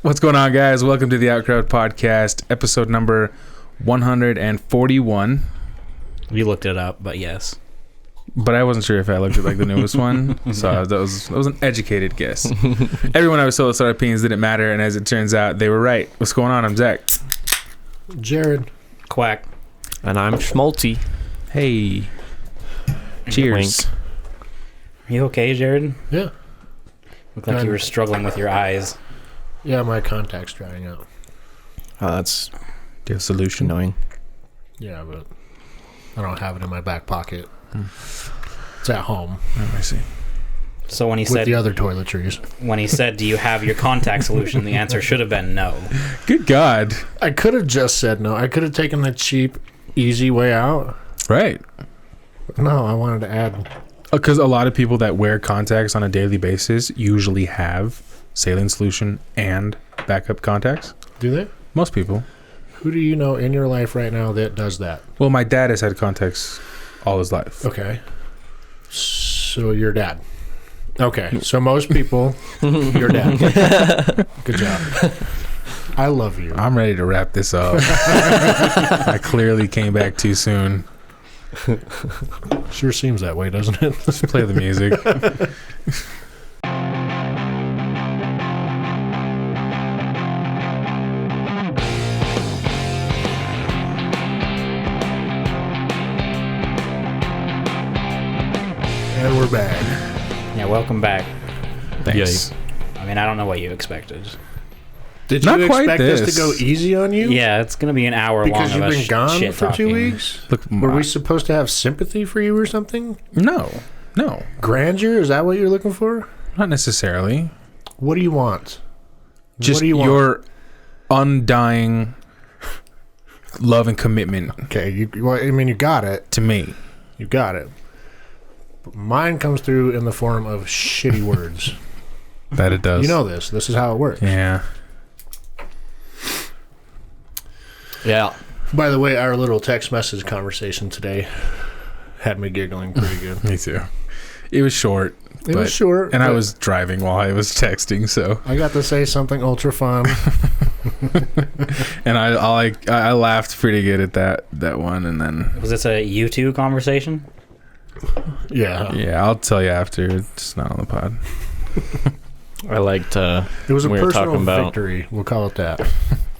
What's going on, guys? Welcome to the Outcrowd podcast, episode number 141. You looked it up, but yes. But I wasn't sure if I looked at like the newest one, so that was an educated guess. Everyone I was told our opinions didn't matter, and as it turns out, they were right. What's going on? I'm Zach. Jared. Quack. And I'm Schmalti. Hey. Cheers. Are you okay, Jared? Yeah. Looked like you were struggling with your eyes. Yeah, my contact's drying out. Oh, that's The solution. annoying. Yeah, but I don't have it in my back pocket. It's at home Oh, I see. So when he with said, the other toiletries. "Do you have your contact solution?" the answer should have been no. Good God. I could have just said no. I could have taken the cheap, easy way out. Right. No, I wanted to add. Because a lot of people that wear contacts on a daily basis usually have saline solution and backup contacts. Do they? Most people. Who do you know in your life right now that does that? Well, my dad has had contacts all his life. Okay. So your dad. Okay. So most people, your dad. Good job. I love you. I'm ready to wrap this up. I clearly came back too soon. Sure seems that way, doesn't it? Let's play the music. And we're back. Yeah, welcome back. Thanks. I mean, I don't know what you expected. Did Not you quite expect us this. to go easy on you? Yeah, it's gonna be an hour Because long you've of been us gone shit for 2 talking. weeks? Look, Were we supposed to have sympathy for you or something? No. Grandeur? Is that what you're looking for? Not necessarily. What do you want? Just what do you want? your undying love and commitment Okay, you got it. to me. You got it. But mine comes through in the form of shitty words. That it does. You know this. This is how it works. Yeah. Yeah. By the way, our little text message conversation today had me giggling pretty good. Me too. It was short. It was short. And I but was driving while I was texting, so. I got to say something ultra fun. And I laughed pretty good at that one, and then. Was this a U2 conversation? Yeah. Yeah, I'll tell you after. It's not on the pod. I liked It was a we were personal talking about victory. We'll call it that.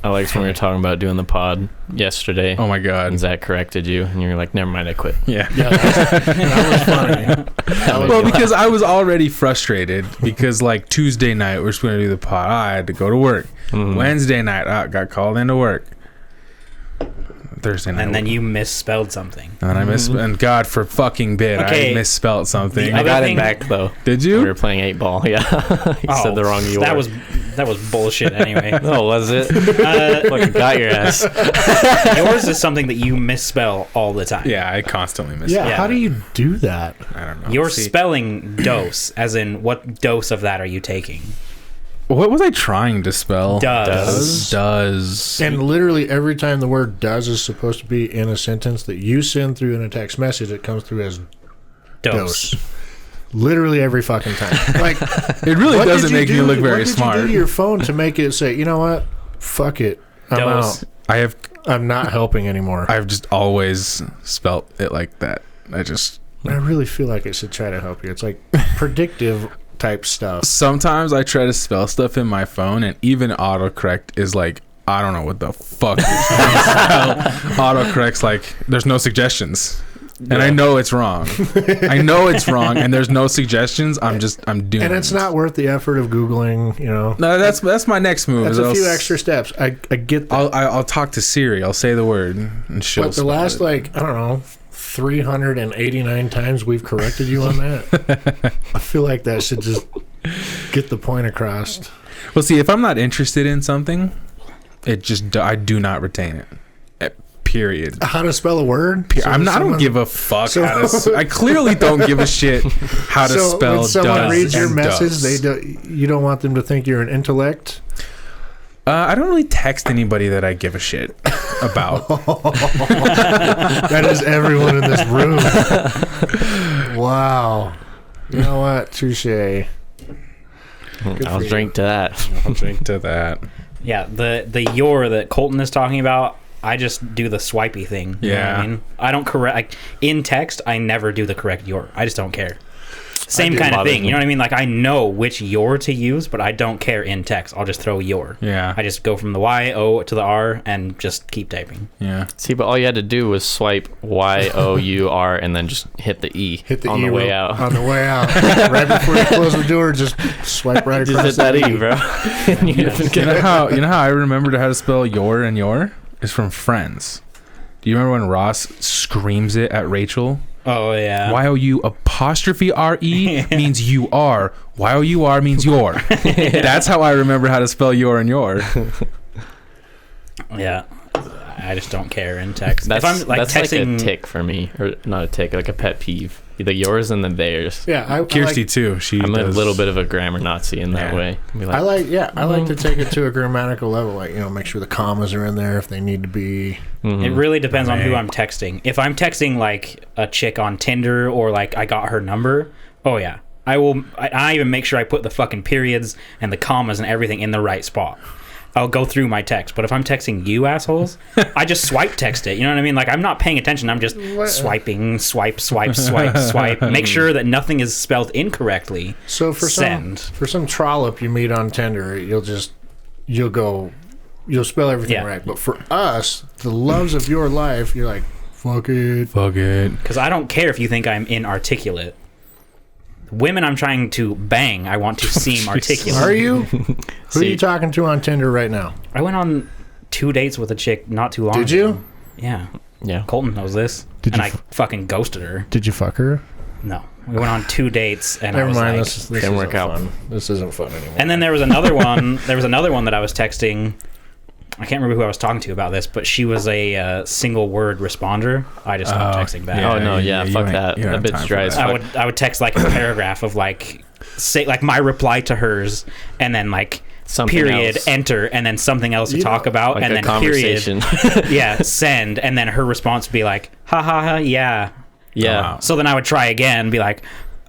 I liked when we were talking about doing the pod yesterday. Oh my God. And Zach corrected you, and you were like, "Never mind, I quit." Yeah. Yeah, that was funny. Well, because I was already frustrated because like Tuesday night we're supposed to do the pod. I had to go to work. Wednesday night I got called into work. Thursday night. And then you misspelled something. And I and God for fucking bit, Okay. I misspelled something. I got thing- it back though. Did We you? were playing 8-ball. Yeah, he said the wrong "you." That was bullshit anyway. Oh, was it? Fucking got your ass. Yours is something that you misspell all the time. Yeah, I constantly misspell. Yeah, how do you do that? I don't know. You're See, spelling dose, as in what dose of that are you taking? what was I trying to spell? Does. And literally every time the word does is supposed to be in a sentence that you send through in a text message, it comes through as Dose. literally every fucking time. Like, It really what doesn't did you make me do- look very What did smart. you do to your phone to make it say, you know what? Fuck it. I'm Dose. out. I'm not helping anymore. I've just always spelt it like that. I really feel like it should try to help you. It's like predictive type stuff. sometimes I try to spell stuff in my phone, and even autocorrect is like, I don't know what the fuck you're trying to spell. Autocorrect's like, there's no suggestions. And I know it's wrong. I know it's wrong, and there's no suggestions. I'm doomed. And it's not worth the effort of Googling, you know. No, that's my next move. That's a few extra steps. I get that. I'll talk to Siri. I'll say the word, and she'll. But the spell last, it. I don't know, 389 times we've corrected you on that. I feel like that should just get the point across. Well, see, if I'm not interested in something, I do not retain it. Period. How to spell a word? I don't give a fuck how to. I clearly don't give a shit how to spell. When someone does reads your and message, does. you don't want them to think you're an intellect. I don't really text anybody that I give a shit about. That is everyone in this room. Wow. You know what? Touche. I'll drink to that. I'll drink to that. Yeah, the your that Colton is talking about, I just do the swipey thing. You know what I mean? I don't correct, like, in text, I never do the correct your. I just don't care. Same kind of thing. You know what I mean? Like, I know which your to use, but I don't care in text. I'll just throw your. Yeah. I just go from the Y, O to the R and just keep typing. Yeah. See, but all you had to do was swipe Y-O-U-R and then just hit the E on the way out. On the way out. Right before you close the door, just swipe right across. Just hit that E, bro. You know how I remembered how to spell your and your? It's from Friends. Do you remember when Ross screams it at Rachel? Oh, yeah. Y-O-U''R-E means you are. Y-O-U-R means your. That's how I remember how to spell your and your. Yeah. I just don't care in text. That's, if I'm like that's texting, like a tick for me. Or not a tick, like a pet peeve. The yours and the theirs. Yeah, Kirsty too. I'm a little bit of a grammar Nazi in that way. I like to take it to a grammatical level, like, make sure the commas are in there if they need to be. Mm-hmm. It really depends on who I'm texting. If I'm texting like a chick on Tinder or like I got her number, oh yeah, I will. I even make sure I put the fucking periods and the commas and everything in the right spot. I'll go through my text. But if I'm texting you assholes, I just swipe text it. You know what I mean? Like, I'm not paying attention. I'm just swiping, swipe. Make sure that nothing is spelled incorrectly. So for send. some trollop you meet on Tinder, you'll spell everything right. But for us, the loves of your life, you're like, fuck it. Because I don't care if you think I'm inarticulate. Women I'm trying to bang, I want to seem articulate. Are you? Who are you talking to on Tinder right now? I went on 2 dates with a chick not too long ago. Did you? Yeah. Yeah. Colton knows this. I fucking ghosted her. Did you fuck her? No. We went on 2 dates and Never I was mind, like... this didn't work out. fun. This isn't fun anymore. And then there was another one. There was another one that I was texting. I can't remember who I was talking to about this, but she was a single word responder. I just stopped texting back. Yeah, fuck that. That bitch dry as fuck. I would text like a paragraph of like, say like my reply to hers, and then like something period else. Enter, and then something else to talk about, like and a then conversation. period send, and then her response would be like ha ha ha yeah. So then I would try again, be like,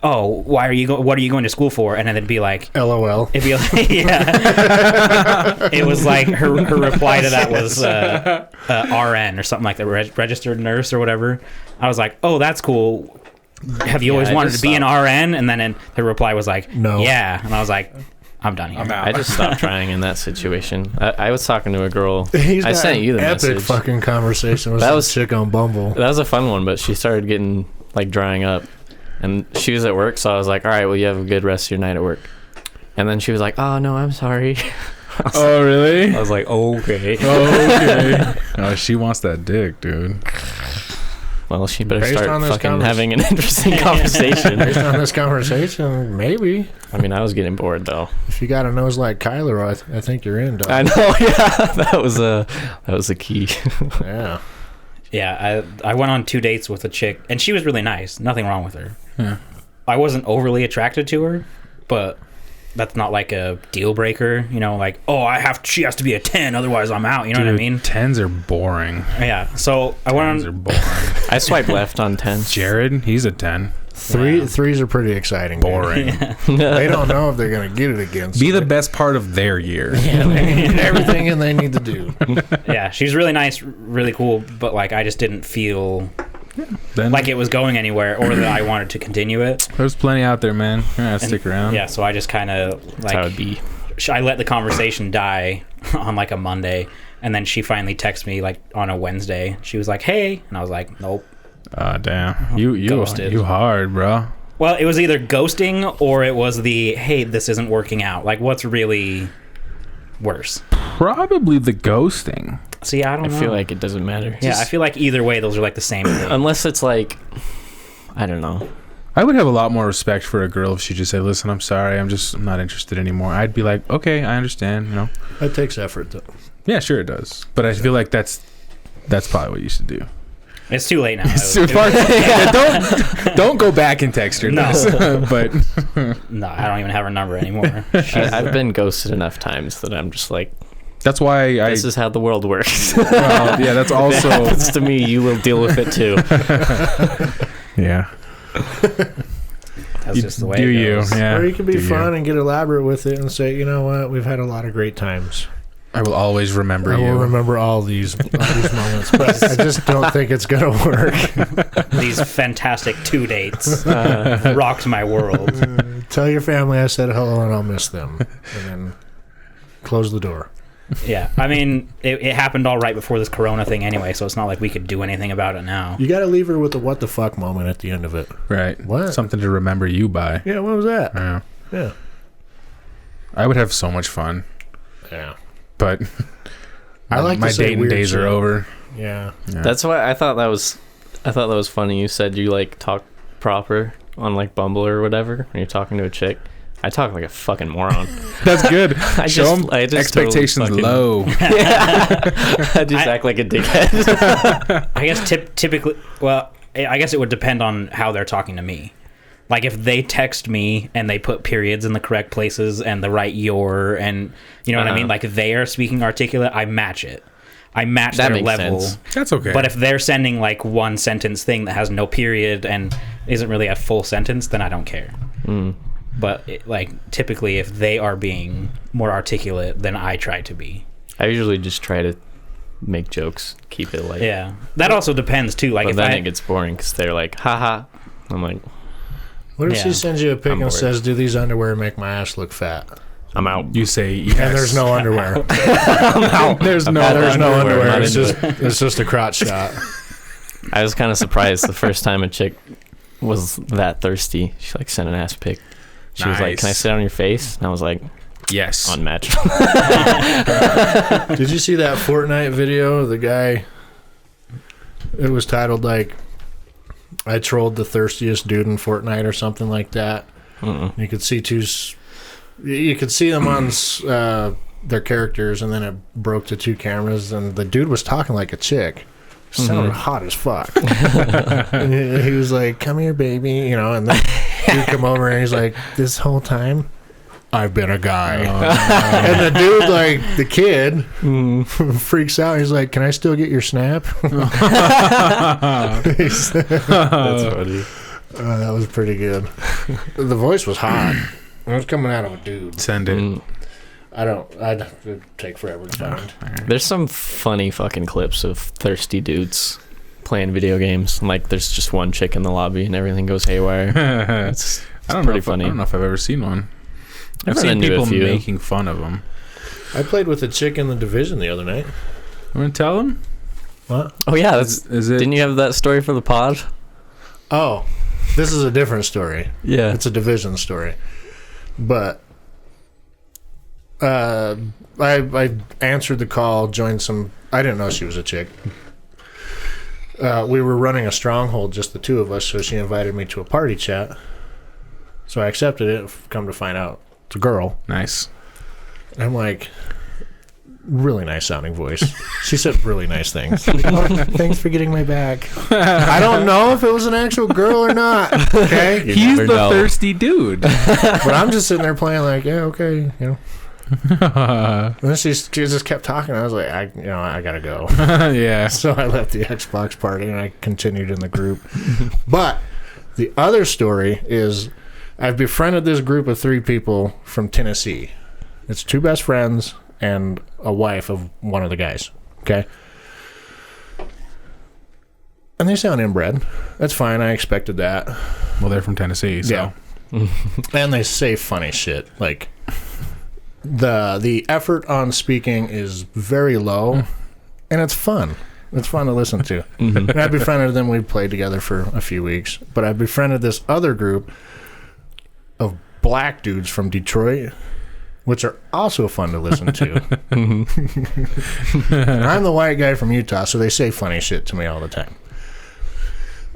oh, what are you going to school for? And then it'd be like, LOL. It'd be like, yeah. It was like her reply to that was RN or something like that, registered nurse or whatever. I was like, oh, that's cool. Have you always wanted to be an RN? And then her reply was like, no. Yeah. And I was like, I'm done here. I'm out. I just stopped trying in that situation. I was talking to a girl. I got sent you the epic message. Fucking conversation with some chick on Bumble. That was a fun one, but she started getting like drying up. And she was at work, so I was like, all right, well, you have a good rest of your night at work. And then she was like, oh, no, I'm sorry. Oh, really? I was like, okay. Oh, she wants that dick, dude. Well, she better Based start on this fucking having an interesting conversation. Based on this conversation, maybe. I mean, I was getting bored, though. If you got a nose like Kyler, I think you're in, dog. I know, yeah. That was a key. Yeah. Yeah, I went on 2 dates with a chick, and she was really nice. Nothing wrong with her. Yeah. I wasn't overly attracted to her, but that's not like a deal breaker. You know, like, oh, she has to be a 10, otherwise I'm out. You know what I mean? 10s are boring. Yeah. So I went 10s are on. boring. I swiped left on 10. Jared, he's a 10. Threes are pretty exciting. Boring. They don't know if they're going to get it again. So Be the best part of their year. Yeah, they need everything and they need to do. Yeah, she's really nice, really cool, but like I just didn't feel like it was going anywhere or that I wanted to continue it. There's plenty out there, man. You're gonna stick around. Yeah, so I just kind of like That's how it'd be. I let the conversation die on like a Monday, and then she finally texted me like on a Wednesday. She was like, "Hey," and I was like, "Nope." Damn. You Ghosted. You hard, bro. Well, it was either ghosting or it was the, "Hey, this isn't working out." Like, what's really worse? Probably the ghosting. See, I don't know. I feel like it doesn't matter. Yeah, I feel like either way, those are like the same thing. Unless it's like, I don't know. I would have a lot more respect for a girl if she just said, "Listen, I'm sorry, I'm not interested anymore." I'd be like, "Okay, I understand." You know. That takes effort, though. Yeah, sure it does. But I feel like that's probably what you should do. It's too late now. Don't go back and text her. No. But No, I don't even have her number anymore. I've been ghosted enough times that I'm just like, that's why this is how the world works. well, yeah, that's also If it happens to me, you will deal with it too. yeah. That's just the way do it you? goes. Yeah. Or you can be do fun and get elaborate with it and say, you know what, we've had a lot of great times. I will always remember I you. will remember all these moments, but I just don't think it's gonna work. These fantastic 2 dates rocked my world. Tell your family I said hello and I'll miss them, and then close the door. Yeah, I mean, it happened all right before this Corona thing anyway, so it's not like we could do anything about it now. You got to leave her with the what the fuck moment at the end of it. Right. What? Something to remember you by. Yeah, what was that? Yeah. Yeah. I would have so much fun, Yeah. but I like to my say dating weird days shit. are over. Yeah. Yeah. That's why I thought that was funny. You said you like talk proper on like Bumble or whatever when you're talking to a chick. I talk like a fucking moron. That's good. I Show just- 'em I just expectations totally fucking- low. I just act like a dickhead. I guess typically, well, I guess it would depend on how they're talking to me. Like if they text me and they put periods in the correct places and the right your and you know what I mean, like they are speaking articulate, I match it. I match That their makes level. sense. That's okay. But if they're sending like one sentence thing that has no period and isn't really a full sentence, then I don't care. But like typically, if they are being more articulate than I try to be, I usually just try to make jokes, keep it like. yeah, that also depends too. Like But if then I it gets boring because they're like, haha. I'm like, What if Yeah. she sends you a pic I'm and bored. says, "Do these underwear make my ass look fat?" I'm out. you say yes. And there's no underwear. There's no. There's no underwear, underwear. not It's into just a crotch shot. I was kind of surprised the first time a chick was that thirsty. She like sent an ass pic. She was like, Nice. "Can I sit on your face?" And I was like, Yes. "Unmatched." Did you see that Fortnite video? The guy. It was titled like, "I trolled the thirstiest dude in Fortnite" or something like that. Mm-mm. You could see you could see them on their characters, and then it broke to 2 cameras, and the dude was talking like a chick. Sounded hot as fuck. And he was like, "Come here, baby," you know, and then he'd come over and he's like, "This whole time, I've been a guy." And the dude, like the kid, freaks out. He's like, "Can I still get your snap?" That's funny. That was pretty good. The voice was hot. It was coming out of a dude. Send it. Mm. It'd take forever to find. There's some funny fucking clips of thirsty dudes playing video games. Like, there's just one chick in the lobby and everything goes haywire. It's I don't pretty know. funny. I don't know if I've ever seen one. I've I've seen run into a people few. making fun of them. I played with a chick in the division the other night. You want to tell them? What? Oh yeah, that's. Is it? Didn't you have that story for the pod? Oh, this is a different story. Yeah. It's a division story. But I answered the call, joined some. I didn't know she was a chick. We were running a stronghold, just the 2 of us, so she invited me to a party chat. So I accepted it. Come to find out, it's a girl. Nice. And I'm like, really nice sounding voice. She said really nice things. Oh, thanks for getting my back. I don't know if it was an actual girl or not. Okay, You He's never the know. thirsty dude. but I'm just sitting there playing like, yeah, okay, you know. And then she just kept talking. I was like, I gotta go. Yeah. So I left the Xbox party and I continued in the group. But the other story is, I've befriended this group of 3 people from Tennessee. It's 2 best friends and a wife of one of the guys. Okay. And they sound inbred. That's fine. I expected that. Well, they're from Tennessee, so. Yeah. And they say funny shit. Like, the effort on speaking is very low, and it's fun. It's fun to listen to. And I befriended them. We played together for a few weeks. But I befriended this other group of black dudes from Detroit, which are also fun to listen to. And I'm the white guy from Utah, so they say funny shit to me all the time.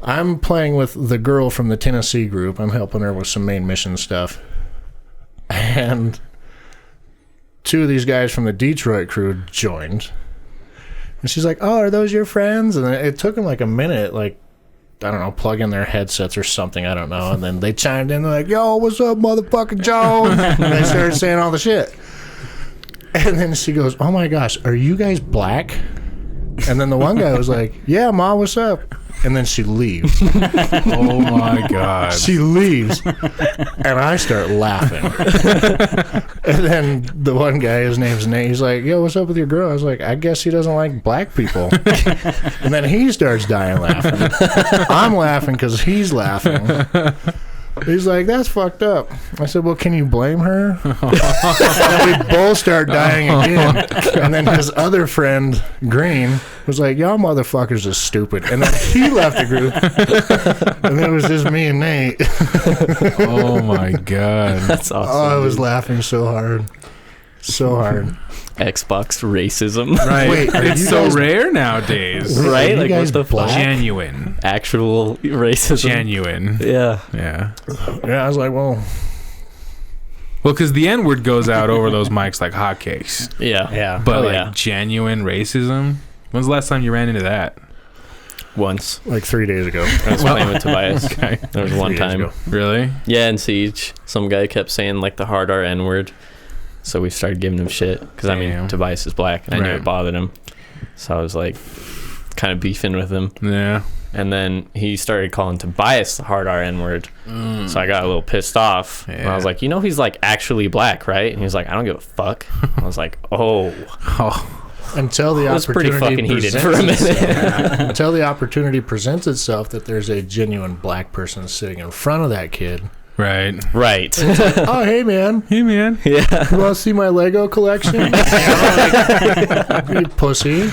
I'm playing with the girl from the Tennessee group. I'm helping her with some main mission stuff. And 2 of these guys from the Detroit crew joined. And she's like, "Oh, are those your friends?" And it took them like a minute, like, I don't know, plug in their headsets or something, I don't know. And then they chimed in, they're like, "Yo, what's up, motherfucking Jones?" And they started saying all the shit. And then she goes, "Oh my gosh, are you guys black?" And then the one guy was like, "Yeah, Ma, what's up?" and then she leaves. Oh my god. She leaves, and I start laughing. And then the one guy, his name's Nate, he's like, yo, what's up with your girl? I was like, I guess he doesn't like black people. And then he starts dying laughing. I'm laughing because he's laughing. He's like, that's fucked up. I said, well, can you blame her? And we both start dying again. And then his other friend, Green, was like, y'all motherfuckers are stupid. And then he left the group. And then it was just me and Nate. Oh my god. That's awesome. Oh, I was laughing so hard. So hard. Xbox racism. Right. Wait, are it's you so guys- rare nowadays. Right? Are you Like, guys what the fuck? black? Genuine. Actual racism. Genuine. Yeah. Yeah. Yeah, I was like, well, Well, because the N word goes out over those mics like hotcakes. Yeah. Yeah. But Oh, like yeah. genuine racism. When's the last time you ran into that? Once. like 3 days ago. I was playing with Tobias. Okay. There was one 3 days time. ago. Really? Yeah, in Siege, some guy kept saying like the hard R N word. So we started giving him shit. Because I mean, Damn. Tobias is black and I knew Right. it bothered him. So I was like kind of beefing with him. Yeah. And then he started calling Tobias the hard R N word. So I got a little pissed off. And I was Yeah. like, you know, he's like actually black, right? And he was like, I don't give a fuck. I was like, oh. Oh. Until the It was pretty opportunity fucking heated presents for a minute. itself- until the opportunity presents itself that there's a genuine black person sitting in front of that kid. Right. Right. Oh, hey, man. Hey, man. Yeah. You want to see my Lego collection? You pussy.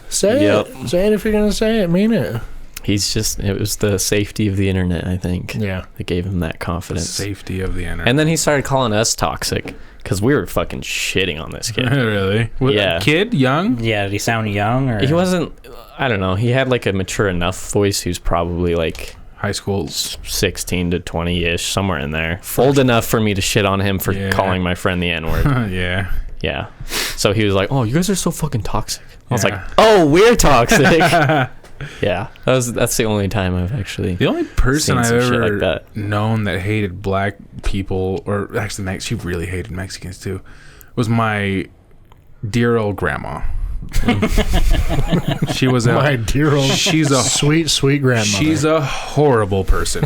Say Yep. it. Say it if you're going to say it. Mean it. He's just, it was the safety of the internet, I think, Yeah. that gave him that The confidence. safety of the internet. And then he started calling us toxic because we were fucking shitting on this kid. Really? What, Yeah. Kid? Young? Yeah, did he sound young or He wasn't, I don't know, he had like a mature enough voice. He was probably like High school? 16 to 20-ish, somewhere in there. Old enough for me to shit on him for Yeah. calling my friend the N-word. Yeah. Yeah. So he was like, oh, you guys are so fucking toxic. I was Yeah. like, oh, we're toxic. Yeah. That's the only time I've actually... The only person Seen I've some shit ever like that. known that hated black people, or actually, she really hated Mexicans too, was my dear old grandma. She was a My dear old she's a sweet, sweet grandmother. she's a horrible person.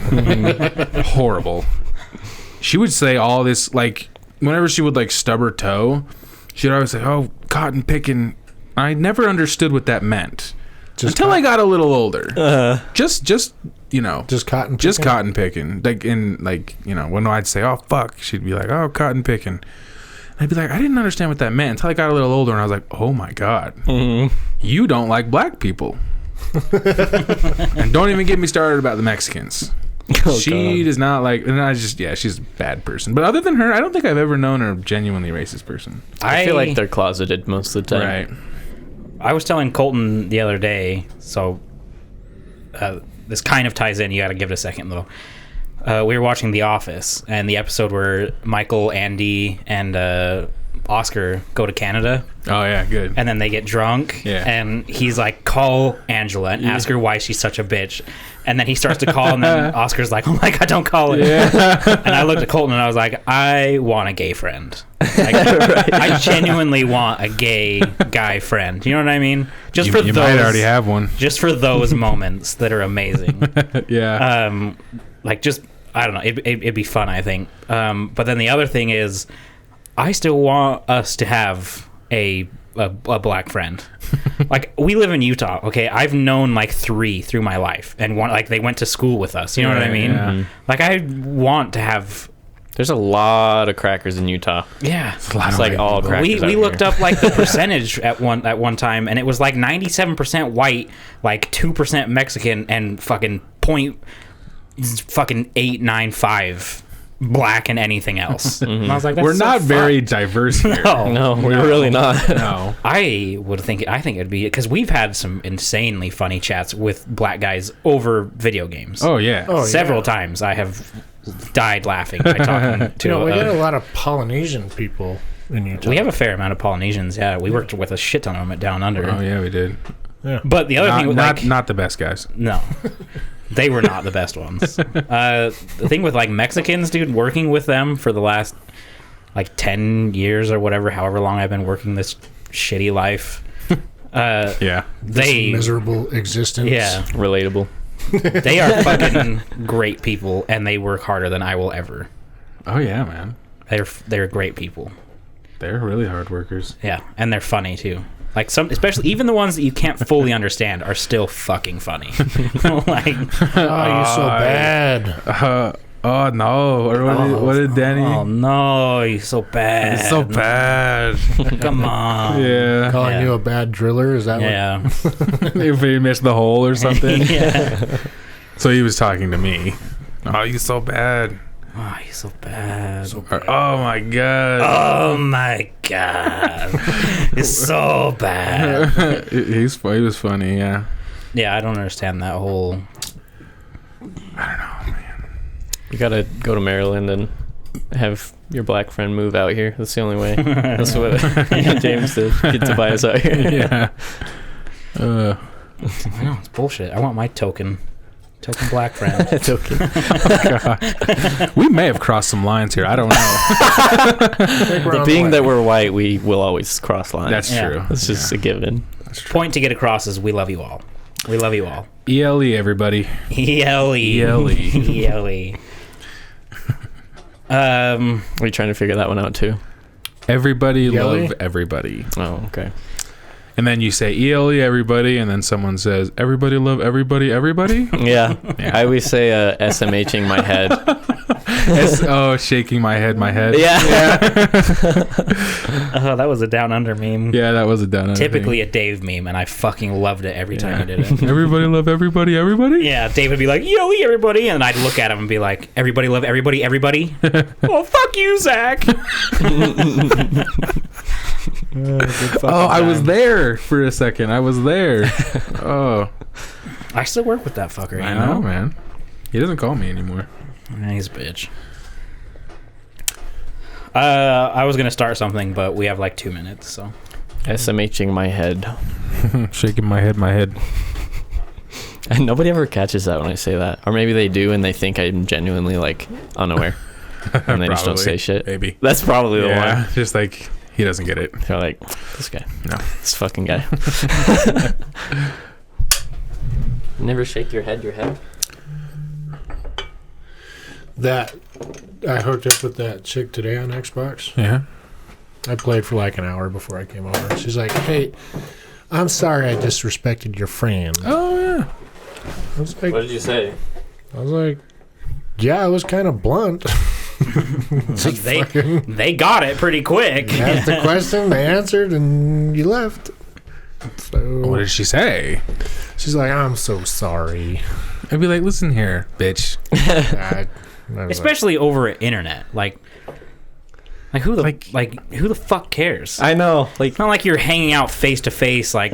Horrible. She would say all this, like whenever she would like stub her toe, she'd always say, "Oh, cotton picking." I never understood what that meant until I got a little older. Just you know, just cotton. just picking? cotton picking. Like in like, you know, when I'd say, "Oh fuck," she'd be like, "Oh, cotton picking." I'd be like, I didn't understand what that meant until I got a little older, and I was like, oh my god, you don't like black people. And don't even get me started about the Mexicans. She does not like, and I just, yeah, she's a bad person. But other than her, I don't think I've ever known her a genuinely racist person. I feel like they're closeted most of the time. Right. I was telling Colton the other day, so this kind of ties in. You got to give it a second, though. We were watching The Office, and the episode where Michael, Andy, and Oscar go to Canada, Oh yeah, good. and then they get drunk, Yeah. and he's like, call Angela and ask her why she's such a bitch. And then he starts to call, and then Oscar's like, oh my god, don't call her. And I looked at Colton, and I was like, I want a gay friend. Like, I genuinely want a gay guy friend. You know what I mean? Just for You those, might already have one. just for those moments that are amazing. Yeah. Like, just, I don't know, it'd be fun, I think. But then the other thing is, I still want us to have a black friend. Like, we live in Utah, okay? I've known like 3 through my life, and one, like, they went to school with us. You know what I mean? Yeah. Like, I want to have. There's a lot of crackers in Utah. Yeah. It's a lot It's of like white all people. crackers. We out looked here. up like the percentage at one time, and it was like 97% white, like 2% Mexican, and fucking 895 black and anything else. And I was like, that's We're so not very fucked. diverse here. No, we're really not. No. I think it'd be, because we've had some insanely funny chats with black guys over video games. Oh yeah. Oh, Several yeah. times I have died laughing by talking to. You know, we got a lot of Polynesian people in Utah. we have a fair amount of Polynesians. Yeah, we worked with a shit ton of them at Down Under. Oh yeah, we did. But the other thing with Not the best guys. no, they were not the best ones. The thing with like Mexicans, dude, working with them for the last like 10 years or whatever, however long I've been working this shitty life. Yeah. They Miserable existence. yeah, Relatable. they are fucking great people, and they work harder than I will ever. Oh yeah, man. They're great people. They're really hard workers. Yeah, and they're funny too. Like some, especially even the ones that you can't fully understand, are still fucking funny. Like, Oh, you're so bad. Oh no! Or what did Danny? oh no, you're so bad. It's so bad. Come on. Yeah. Calling Yeah. you a bad driller? Is that Yeah. If he missed the hole or something. Yeah. So he was talking to me. Oh, you so bad. Oh, you're so bad. Or, oh my god. Oh my god. It's so bad. He was funny. Yeah. Yeah, I don't understand that whole. You gotta go to Maryland and have your black friend move out here. That's the only way. That's what James did. Get Tobias out here. Yeah. I know, it's bullshit. I want my token black friend. It's okay. God. We may have crossed some lines here. I don't know. Being that we're white, we will always cross lines. That's Yeah. true. That's just a given. Point to get across is we love you all. We love you all. ELE, everybody. ELE. ELE. ELE. Are you trying to figure that one out too? Everybody Yelly? love everybody. Oh, okay. And then you say ELE, everybody, and then someone says, everybody love everybody, everybody? Yeah. Yeah. I always say SMHing my head. Shaking my head. Yeah. Oh, that was a down under meme. Yeah, that was a done. Typically a Dave meme, and I fucking loved it every time Yeah. you did it. Everybody love everybody, everybody? Yeah, Dave would be like, "Yo, everybody," and I'd look at him and be like, "Everybody love everybody, everybody." Well, fuck you, Zach. Oh, I was there for a second. I was there. Oh, I still work with that fucker. I know, man. He doesn't call me anymore. Yeah, he's a bitch. I was gonna start something, but we have like 2 minutes, so. SMHing my head. Shaking my head. And nobody ever catches that when I say that. Or maybe they do and they think I'm genuinely like unaware. And they just don't say shit. Maybe. That's probably the one. Just like, he doesn't get it. They're like, this guy. No. This fucking guy. Never shake your head. That I hooked up with that chick today on Xbox. Yeah. I played for like an hour before I came over. She's like, "Hey, I'm sorry I disrespected your friend." Oh, yeah. I was like, What did you say? "Yeah, I was kind of blunt." Just They got it pretty quick. asked the question, they answered, and you left. So What did she say? she's like, "I'm so sorry." I'd be like, listen here, bitch. I was Especially over at internet. Like who the who the fuck cares? I know. Like, It's not like you're hanging out face to face, like,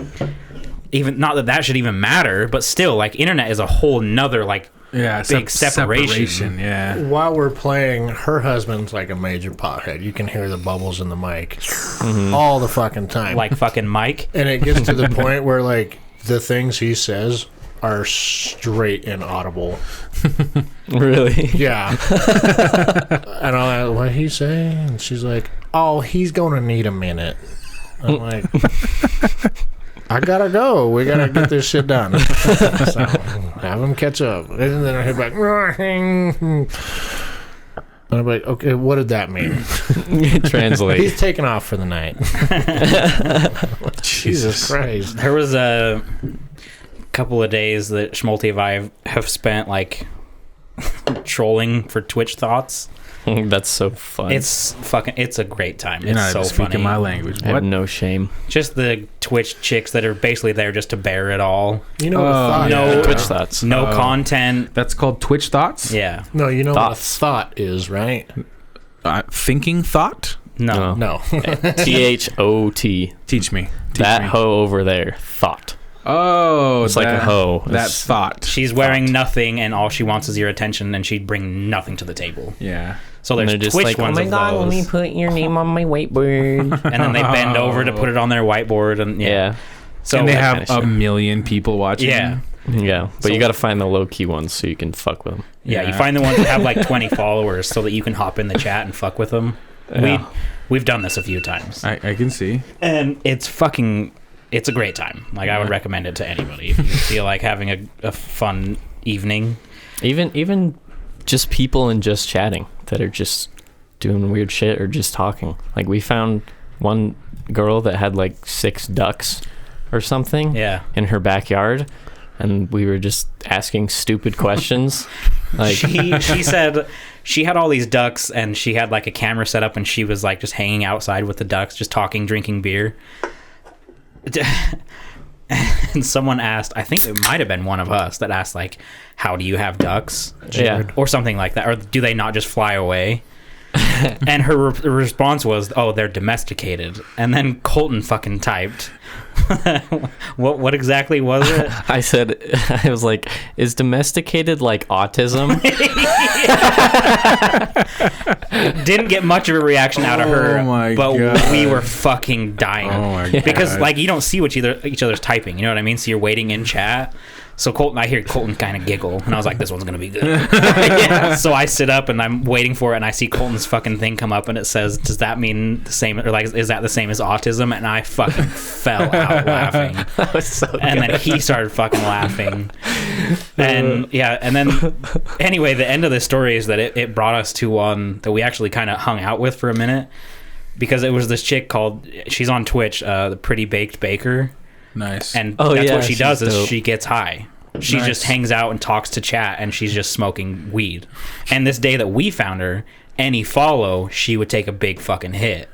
even not that should even matter, but still, like, internet is a whole nother, like, Yeah, big separation. Yeah. while we're playing, her husband's like a major pothead. You can hear the bubbles in the mic all the fucking time. like fucking Mike. And it gets to the point where like the things he says are straight inaudible. really? Yeah. And I'm like, "What'd he say?" And she's like, "Oh, he's gonna need a minute." I'm like, "I gotta go. We gotta get this shit done." So have him catch up. And then I hear back, and I'm like, "Okay, what did that mean?" Translate. He's taking off for the night. Jesus Christ. There was a couple of days that Schmalti and I have spent, like, trolling for Twitch thoughts. That's so fun. It's a great time. You're It's not so speaking funny. my language. I have What? no shame. Just the Twitch chicks that are basically there just to bear it all. You know what a thought no. is? Twitch thoughts. No Oh. content. That's called Twitch thoughts? Yeah. No, you know Thoughts. what a thought is, right? Thinking thought? No. No. THOT. Teach me. That hoe over there. Thought. Oh, It's like a hoe. That It's- thought. She's wearing nothing, and all she wants is your attention, and she'd bring nothing to the table. Yeah. So And there's they're just Twitch like, ones of those. put your name on my whiteboard. And then they bend over to put it on their whiteboard, and Yeah. So and they that have kinda shit. a million people watching. Yeah. Yeah. But So- you got to find the low key ones so you can fuck with them. Yeah, you Yeah. find the ones that have like 20 followers so that you can hop in the chat and fuck with them. Yeah. We've done this a few times. I can see. And it's fucking it's a great time. Like, I would recommend it to anybody if you feel like having a fun evening. Even just people and just chatting that are just doing weird shit or just talking. Like, we found one girl that had like 6 ducks or something in her backyard, and we were just asking stupid questions. Like, she said she had all these ducks, and she had like a camera set up, and she was like just hanging outside with the ducks, just talking, drinking beer. And someone asked, I think it might have been one of us that asked, like, how do you have ducks? Yeah. Or something like that. Or do they not just fly away? And her response was, oh, they're domesticated. And then Colton fucking typed, what exactly was it? I was like, is domesticated like autism? Didn't get much of a reaction out of her, but God. we were fucking dying. Oh my God. Because like, you don't see what each other's typing, you know what I mean? So you're waiting in chat. So I hear Colton kind of giggle, and I was like, this one's gonna be good. So I sit up and I'm waiting for it, and I see Colton's fucking thing come up, and it says, does that mean the same, or like, is that the same as autism? And I fucking fell out laughing. That was so And good. then he started fucking laughing. And and then anyway, the end of the story is that it brought us to one that we actually kind of hung out with for a minute, because it was this chick she's on Twitch, the Pretty Baked Baker. Nice. And that's what she does, she's is dope. she gets high. She Nice. just hangs out and talks to chat, and she's just smoking weed. And this day that we found her, any follow, she would take a big fucking hit.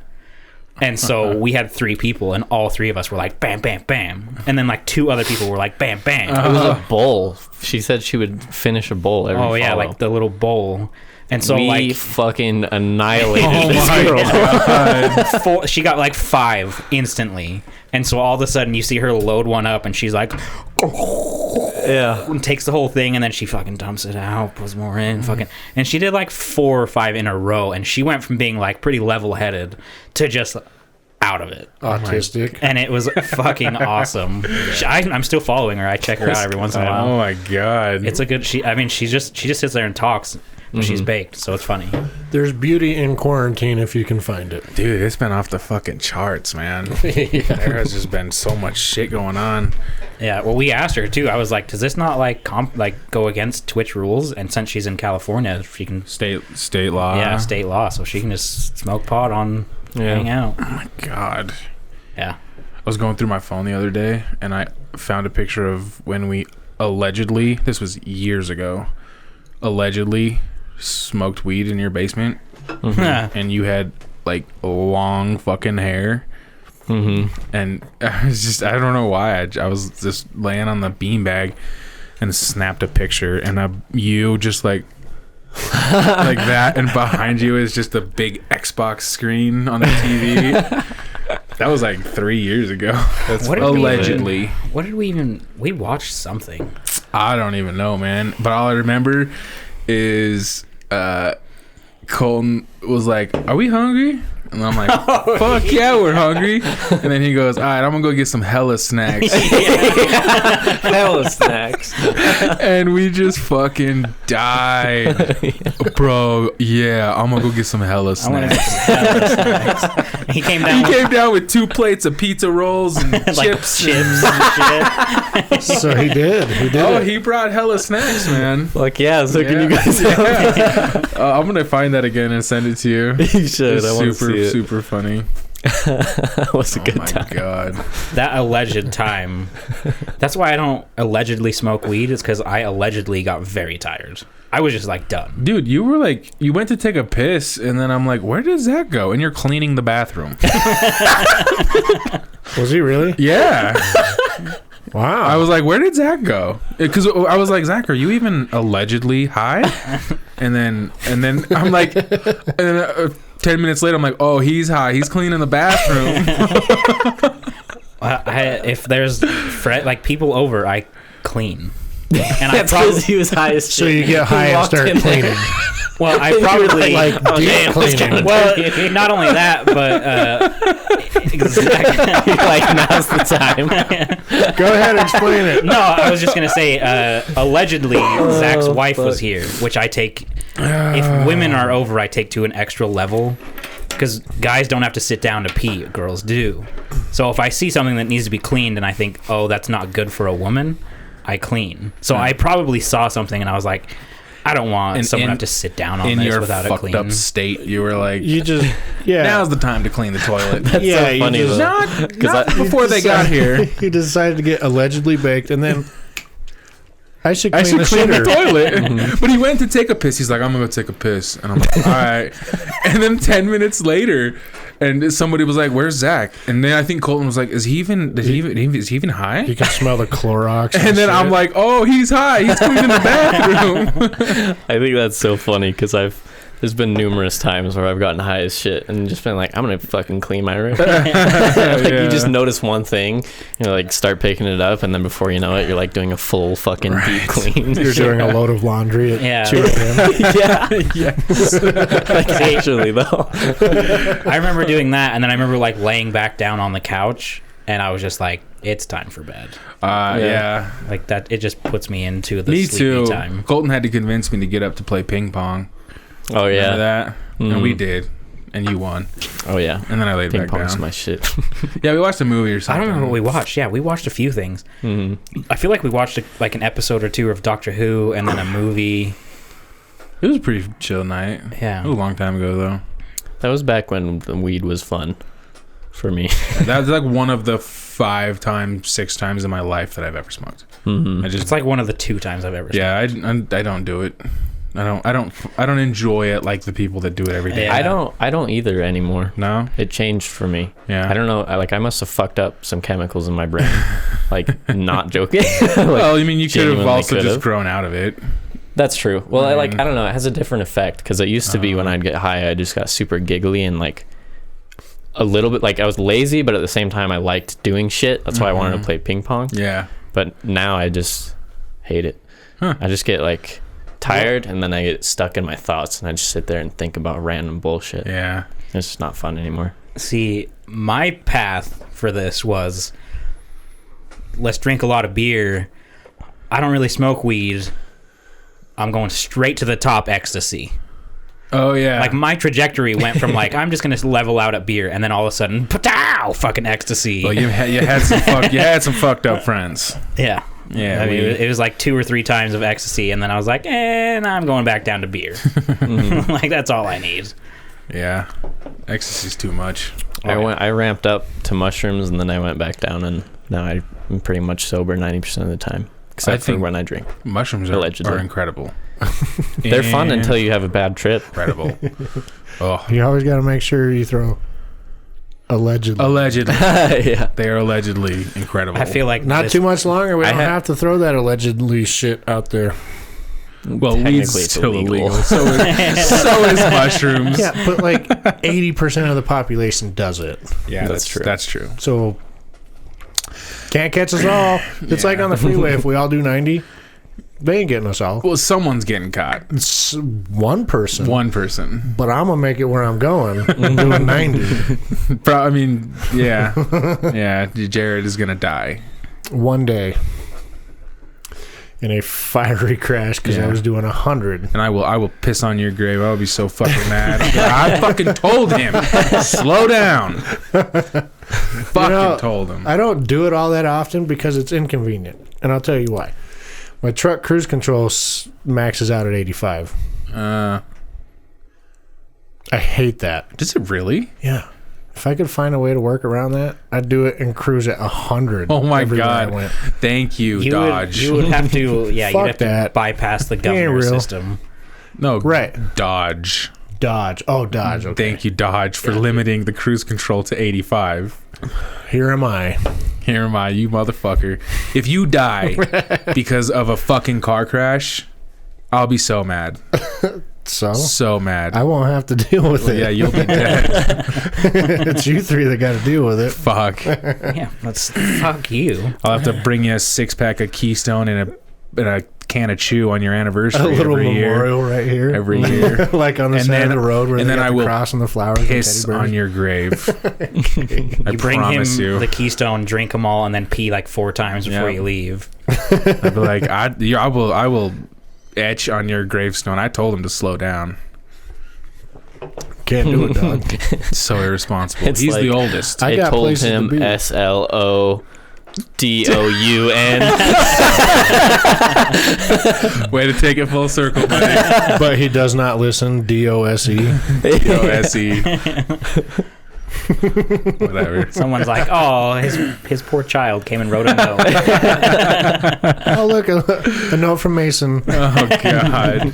And so we had 3 people, and all 3 of us were like, bam, bam, bam. And then like 2 other people were like, bam, bam. It was a bowl. She said she would finish a bowl every Oh yeah, follow. like the little bowl. And so we like fucking annihilated Oh this my girl. God. she got like 5 instantly. And so all of a sudden you see her load one up, and she's like, Yeah. and takes the whole thing, and then she fucking dumps it out, puts more in, fucking, and she did like 4 or 5 in a row, and she went from being like pretty level-headed to just out of it, Autistic. and it was fucking awesome. I'm still following her. I check her out every once in a while. Oh my God. It's a good. She just sits there and talks. But she's baked, so it's funny. There's beauty in quarantine if you can find it. Dude, it's been off the fucking charts, man. There has just been so much shit going on. Yeah, well, we asked her too. I was like, does this not like go against Twitch rules? And since she's in California, she can State law. yeah, state law, so she can just smoke pot on hang out. Oh my God. Yeah. I was going through my phone the other day, and I found a picture of when we allegedly, this was years ago, allegedly smoked weed in your basement. And you had like long fucking hair. And I was just, I don't know why, I was just laying on the beanbag and snapped a picture, and you just like like that, and behind you is just a big Xbox screen on the TV. That was like 3 years ago. That's What did we allegedly. What did we even? We watched something. I don't even know, man. But all I remember is Colton was like, "Are we hungry?" And I'm like, "Fuck yeah, we're hungry." And then he goes, "All right, I'm gonna go get some hella snacks." Hella snacks. And we just fucking died. Bro, yeah, I'm gonna go get some hella I want to snacks. get some snacks. He came down He with came down with 2 plates of pizza rolls and like chips. chips and shit. So he did. He did Oh, it. he brought hella snacks, man. Like, yeah, so can you Yeah. guys I'm gonna find that again and send it to you. You should. It's I want to super, see it. super funny. That was a Oh good my time. God. That alleged time. That's why I don't allegedly smoke weed. Is because I allegedly got very tired. I was just like done. Dude, you were like, you went to take a piss, and then I'm like, where does that go? And you're cleaning the bathroom. Was he really? Yeah. Wow. I was like, where did Zach go? Because I was like, Zach, are you even allegedly high? And then I'm like, and then, 10 minutes later, I'm like, oh, he's high. He's cleaning the bathroom. If there's like people over, I clean. And I That's probably because he was high as shit. so you get high and walked start in there. cleaning. well, I probably Like deep cleaning. well, not only that, but exactly. Like, now's the time. Go ahead and explain it. No, I was just gonna say, allegedly, Zach's wife was here, which I take. If women are over, I take to an extra level. because guys don't have to sit down to pee, girls do. So if I see something that needs to be cleaned and I think, oh, that's not good for a woman, I clean. So I probably saw something and I was like, I don't want someone to have to sit down on this without a clean. In your fucked up state, you were like, You just, yeah. now's the time to clean the toilet. That's so funny though. Not before they got here. He decided to get allegedly baked, and then I should clean, the toilet. Mm-hmm. But he went to take a piss. He's like, I'm going to take a piss. And I'm like, all right. And then 10 minutes later, and somebody was like, where's Zach? And then I think Colton was like, is he even high? You can smell the Clorox. And then I'm like, oh, he's high. He's cleaning the bathroom. I think that's so funny because there's been numerous times where I've gotten high as shit and just been like, I'm gonna fucking clean my room. You just notice one thing, like start picking it up, and then before you know it, you're like doing a full fucking deep clean. You're doing a load of laundry at 2 a.m. Yes. Like actually though. I remember doing that, and then I remember like laying back down on the couch, and I was just like, it's time for bed. Yeah. Like that, it just puts me into the Me sleepy too. time. Colton had to convince me to get up to play ping pong. Oh yeah. Remember that? Mm. And we did. And you won. Oh yeah. And then I laid Ping back pong's down. my shit. Yeah, we watched a movie or I something. don't remember what we watched. Yeah, we watched a few things. Mm-hmm. I feel like we watched like an episode or two of Doctor Who, and then a movie. It was a pretty chill night. Yeah. It was a long time ago, though. That was back when the weed was fun for me. That was like one of the 6 times in my life that I've ever smoked. Mm-hmm. It's like one of the 2 times I've ever. Yeah, I don't do it. I don't enjoy it like the people that do it every day. Yeah. I don't either anymore. No? It changed for me. Yeah. I don't know. I must have fucked up some chemicals in my brain. Like, not joking. Well, I mean, you could have genuinely also just could've. grown out of it. That's true. Well, I don't know. It has a different effect because it used to be when I'd get high, I just got super giggly and like a little bit like I was lazy, but at the same time I liked doing shit. That's why I wanted to play ping pong. Yeah. But now I just hate it. Huh. I just get like tired and then I get stuck in my thoughts and I just sit there and think about random bullshit. Yeah. It's just not fun anymore. See, my path for this was let's drink a lot of beer. I don't really smoke weed. I'm going straight to the top ecstasy. Oh, yeah. Like my trajectory went from like I'm just gonna level out at beer, and then all of a sudden, pow, fucking ecstasy. Well, you had some fucked up friends. Yeah. Yeah. I mean, it was like 2 or 3 times of ecstasy, and then I was like, now I'm going back down to beer. Like that's all I need. Yeah. Ecstasy's too much. I ramped up to mushrooms and then I went back down and now I'm pretty much sober 90% of the time. Except for when I drink. Mushrooms are incredible. They're fun until you have a bad trip. Incredible. Oh. You always got to make sure you throw allegedly. Yeah. They are allegedly incredible. I feel like Not too much longer. We don't have have to throw that allegedly shit out there. Well, Technically, weed's it's still illegal. So is mushrooms. Yeah, but like 80% of the population does it. Yeah, That's true. That's true. So can't catch us all. It's like on the freeway. If we all do 90, they ain't getting us all. Well, someone's getting caught. It's one person. One person. But I'm gonna make it where I'm going. I'm doing 90 I mean, yeah. Yeah, Jared is going to die. one day in a fiery crash because I was doing 100. And I will piss on your grave. I'll be so fucking mad. I fucking told him. Slow down. Fucking told him. I don't do it all that often because it's inconvenient, and I'll tell you why. My truck cruise control maxes out at 85. I hate that. Does it really? Yeah. If I could find a way to work around that, I'd do it and cruise at 100. Oh my everywhere I God. went. Thank you, Dodge. You would have to, yeah, Fuck you'd have to that. bypass the ain't governor real. system. No, Right. Dodge. Dodge. Oh, Dodge. Okay. Thank you, Dodge, for limiting the cruise control to 85. Here am I. Here am I, you motherfucker. If you die because of a fucking car crash, I'll be so mad. So? So mad. I won't have to deal with it. Yeah, you'll be dead. It's you three that got to deal with it. Fuck. Yeah, let's fuck you. I'll have to bring you a 6-pack of Keystone and a can of Chew on your anniversary A little every memorial year. right here. Every year. Like on the And side then- of the road where and they then got I the will cross and the flowers and Piss teddy bears. on your grave. I You bring him promise you. the Keystone, drink them all, and then pee like 4 times before Yeah. you leave. I'd be like, I will etch on your gravestone. I told him to slow down. Can't do it, dog. So irresponsible. It's He's like- the oldest. I I got told places to him be. SLODOUN. Way to take it full circle, buddy. But he does not listen. DOSE. DOSE. Whatever. Someone's like, oh, his poor child came and wrote a note. Oh, look, a note from Mason. Oh, God.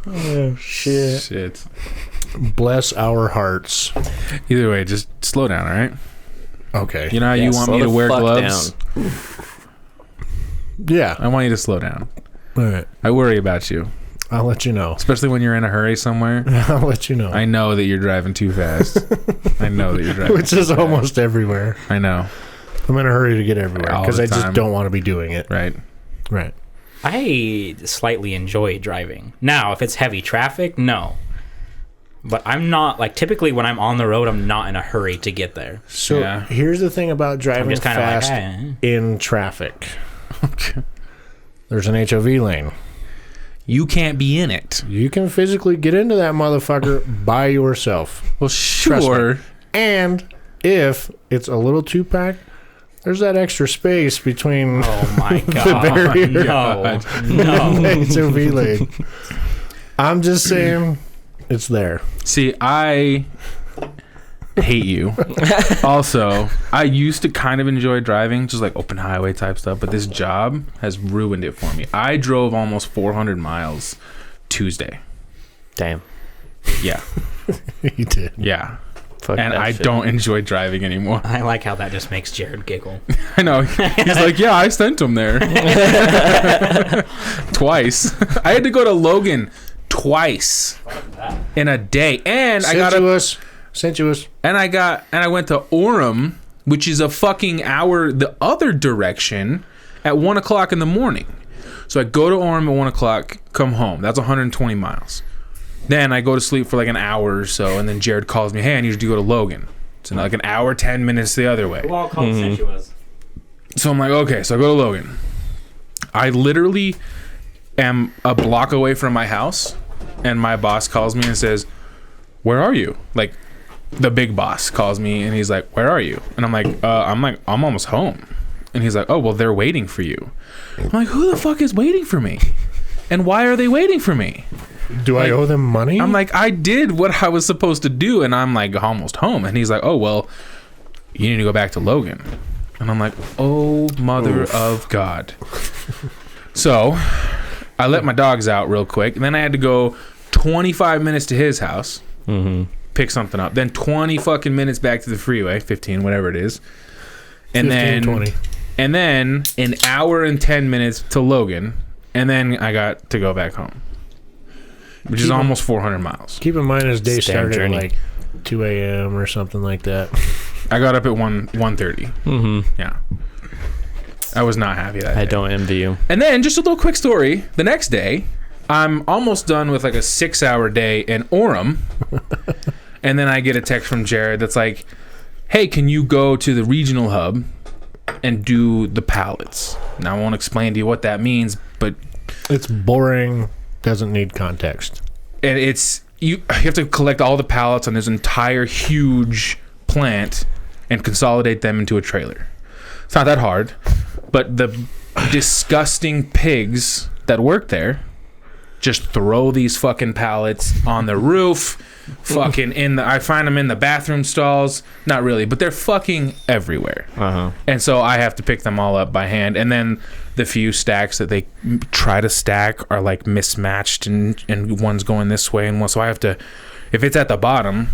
Oh, Shit. Bless our hearts. Either way, just slow down, all right? Okay. You know how you want slow me to the wear fuck gloves? down. Yeah. I want you to slow down. All right. I worry about you, I'll let you know. especially when you're in a hurry somewhere. I'll let you know. I know that you're driving too fast. I know that you're driving Which is almost everywhere. I know, I'm in a hurry to get everywhere All because the I just time. don't want to be doing it. right? Right. I slightly enjoy driving. Now, if it's heavy traffic, no. But I'm not, like, typically when I'm on the road, I'm not in a hurry to get there. So Yeah. here's the thing about I'm driving just kind of like, fast hey. in traffic. There's an HOV lane. You can't be in it. You can physically get into that motherfucker by yourself. Well, Trust sure. me. And if it's a little too packed, there's that extra space between Oh my the god. barrier No. and No. the HOV lane. I'm just saying it's there. See, I hate you. Also, I used to kind of enjoy driving, just like open highway type stuff, but this job has ruined it for me. I drove almost 400 miles Tuesday. Damn. Yeah. He did. Yeah. Fuck And that I shit. don't enjoy driving anymore. I like how that just makes Jared giggle. I know. He's like, yeah, I sent him there. Twice. I had to go to Logan twice in a day. And I got Sent you us. and I went to Orem, which is a fucking hour the other direction, at 1:00 in the morning. So I go to Orem at 1:00, come home. That's 120 miles. Then I go to sleep for like an hour or so, and then Jared calls me, hey, I need you to go to Logan. So like an hour, 10 minutes the other way. Who all called sensuous? So I'm like, okay, so I go to Logan. I literally am a block away from my house, and my boss calls me and says, where are you? Like, the big boss calls me, and he's like, where are you? And I'm like, I'm almost home. And he's like, oh, well, they're waiting for you. I'm like, who the fuck is waiting for me? And why are they waiting for me? Do I Like, owe them money? I'm like, I did what I was supposed to do, and I'm like almost home. And he's like, oh, well, you need to go back to Logan. And I'm like, oh, mother of God. So I let my dogs out real quick, and then I had to go 25 minutes to his house, pick something up, then 20 fucking minutes back to the freeway, 15, whatever it is. And 15, 20. And then an hour and 10 minutes to Logan, and then I got to go back home, which is almost 400 miles. Keep in mind his day It's a damn started journey. at like 2 a.m. or something like that. I got up at 1:30. Mm-hmm. Yeah. I was not happy that I day. don't envy you. And then just a little quick story. The next day, I'm almost done with like a 6-hour day in Orem. And then I get a text from Jared that's like, hey, can you go to the regional hub and do the pallets? Now, I won't explain to you what that means, but It's boring. Doesn't need context. and it's you have to collect all the pallets on this entire huge plant and consolidate them into a trailer. It's not that hard, but the disgusting pigs that work there just throw these fucking pallets on the roof, fucking I find them in the bathroom stalls. Not really, but they're fucking everywhere. Uh-huh. And so I have to pick them all up by hand. And then the few stacks that they try to stack are like mismatched, and one's going this way and one. So I have to, if it's at the bottom,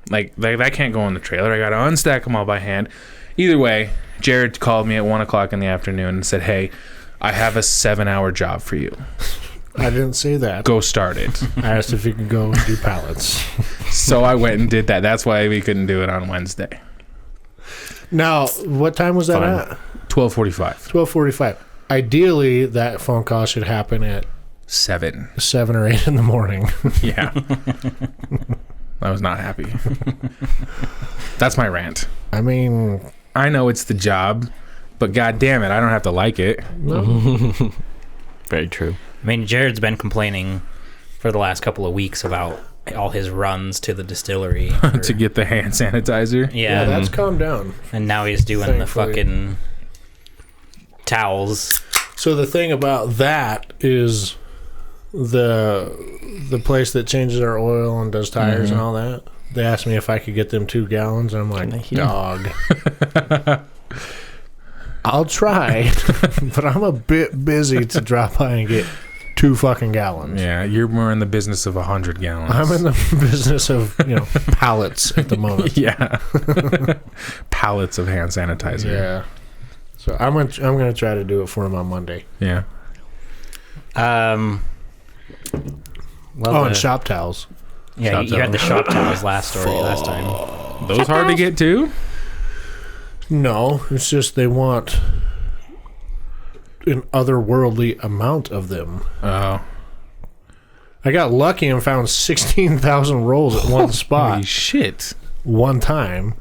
like that can't go in the trailer. I got to unstack them all by hand. Either way, Jared called me at 1:00 in the afternoon and said, hey, I have a 7-hour job for you. I didn't say that. Go start it. I asked if you could go and do pallets. So I went and did that. That's why we couldn't do it on Wednesday. Now, what time was that Fine. at? 12:45. 12:45. Ideally, that phone call should happen at 7. 7 or 8 in the morning. Yeah. I was not happy. That's my rant. I mean, I know it's the job, but god damn it, I don't have to like it. Very true. I mean, Jared's been complaining for the last couple of weeks about all his runs to the distillery to get the hand sanitizer. Yeah, that's calmed down. and now he's doing Thankfully. the fucking towels. So the thing about that is the place that changes our oil and does tires and all that. They asked me if I could get them 2 gallons, and I'm like, dog. I'll try, but I'm a bit busy to drop by and get 2 fucking gallons. Yeah, you're more in the business of 100 gallons. I'm in the business of pallets at the moment. Yeah. Pallets of hand sanitizer. Yeah. So I'm gonna try to do it for him on Monday. Yeah. Well, And shop towels. yeah, you had the shop towels last time. Those hard to get too? No, it's just they want an otherworldly amount of them. Oh. I got lucky and found 16,000 rolls at one spot. Holy shit. One time.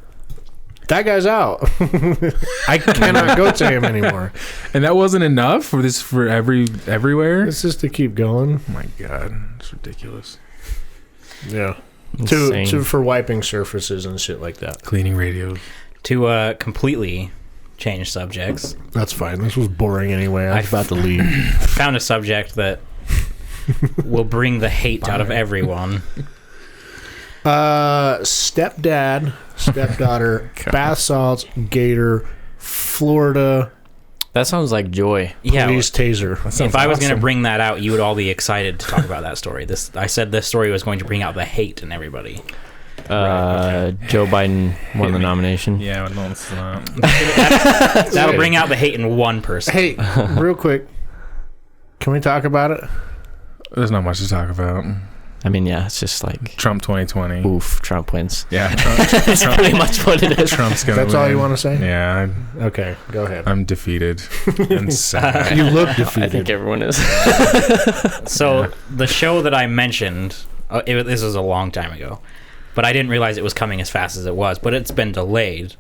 That guy's out. I cannot go to him anymore. And that wasn't enough for everywhere? It's just to keep going. Oh my god. It's ridiculous. Yeah. Insane. For wiping surfaces and shit like that. Cleaning radios. To completely change subjects, That's fine. This was boring anyway. I was about to leave. I found a subject that will bring the hate out of everyone. Stepdad, stepdaughter, bath salts, gator, Florida, That sounds like joy. Yeah, police taser. if I was going to bring that out, you would all be excited to talk about that story. I said this story was going to bring out the hate in everybody. Joe Biden won the nomination. Yeah, no, it's not. That'll bring out the hate in one person. Hey, real quick, can we talk about it? There's not much to talk about. I mean, yeah, it's just like, Trump 2020. oof, Trump wins. Yeah, That's pretty much what it is. Trump's gonna That's win. all you want to say? Yeah, Okay, go ahead. I'm defeated and sad. You look I defeated. think everyone is. So the show that I mentioned, this was a long time ago, but I didn't realize it was coming as fast as it was. But it's been delayed.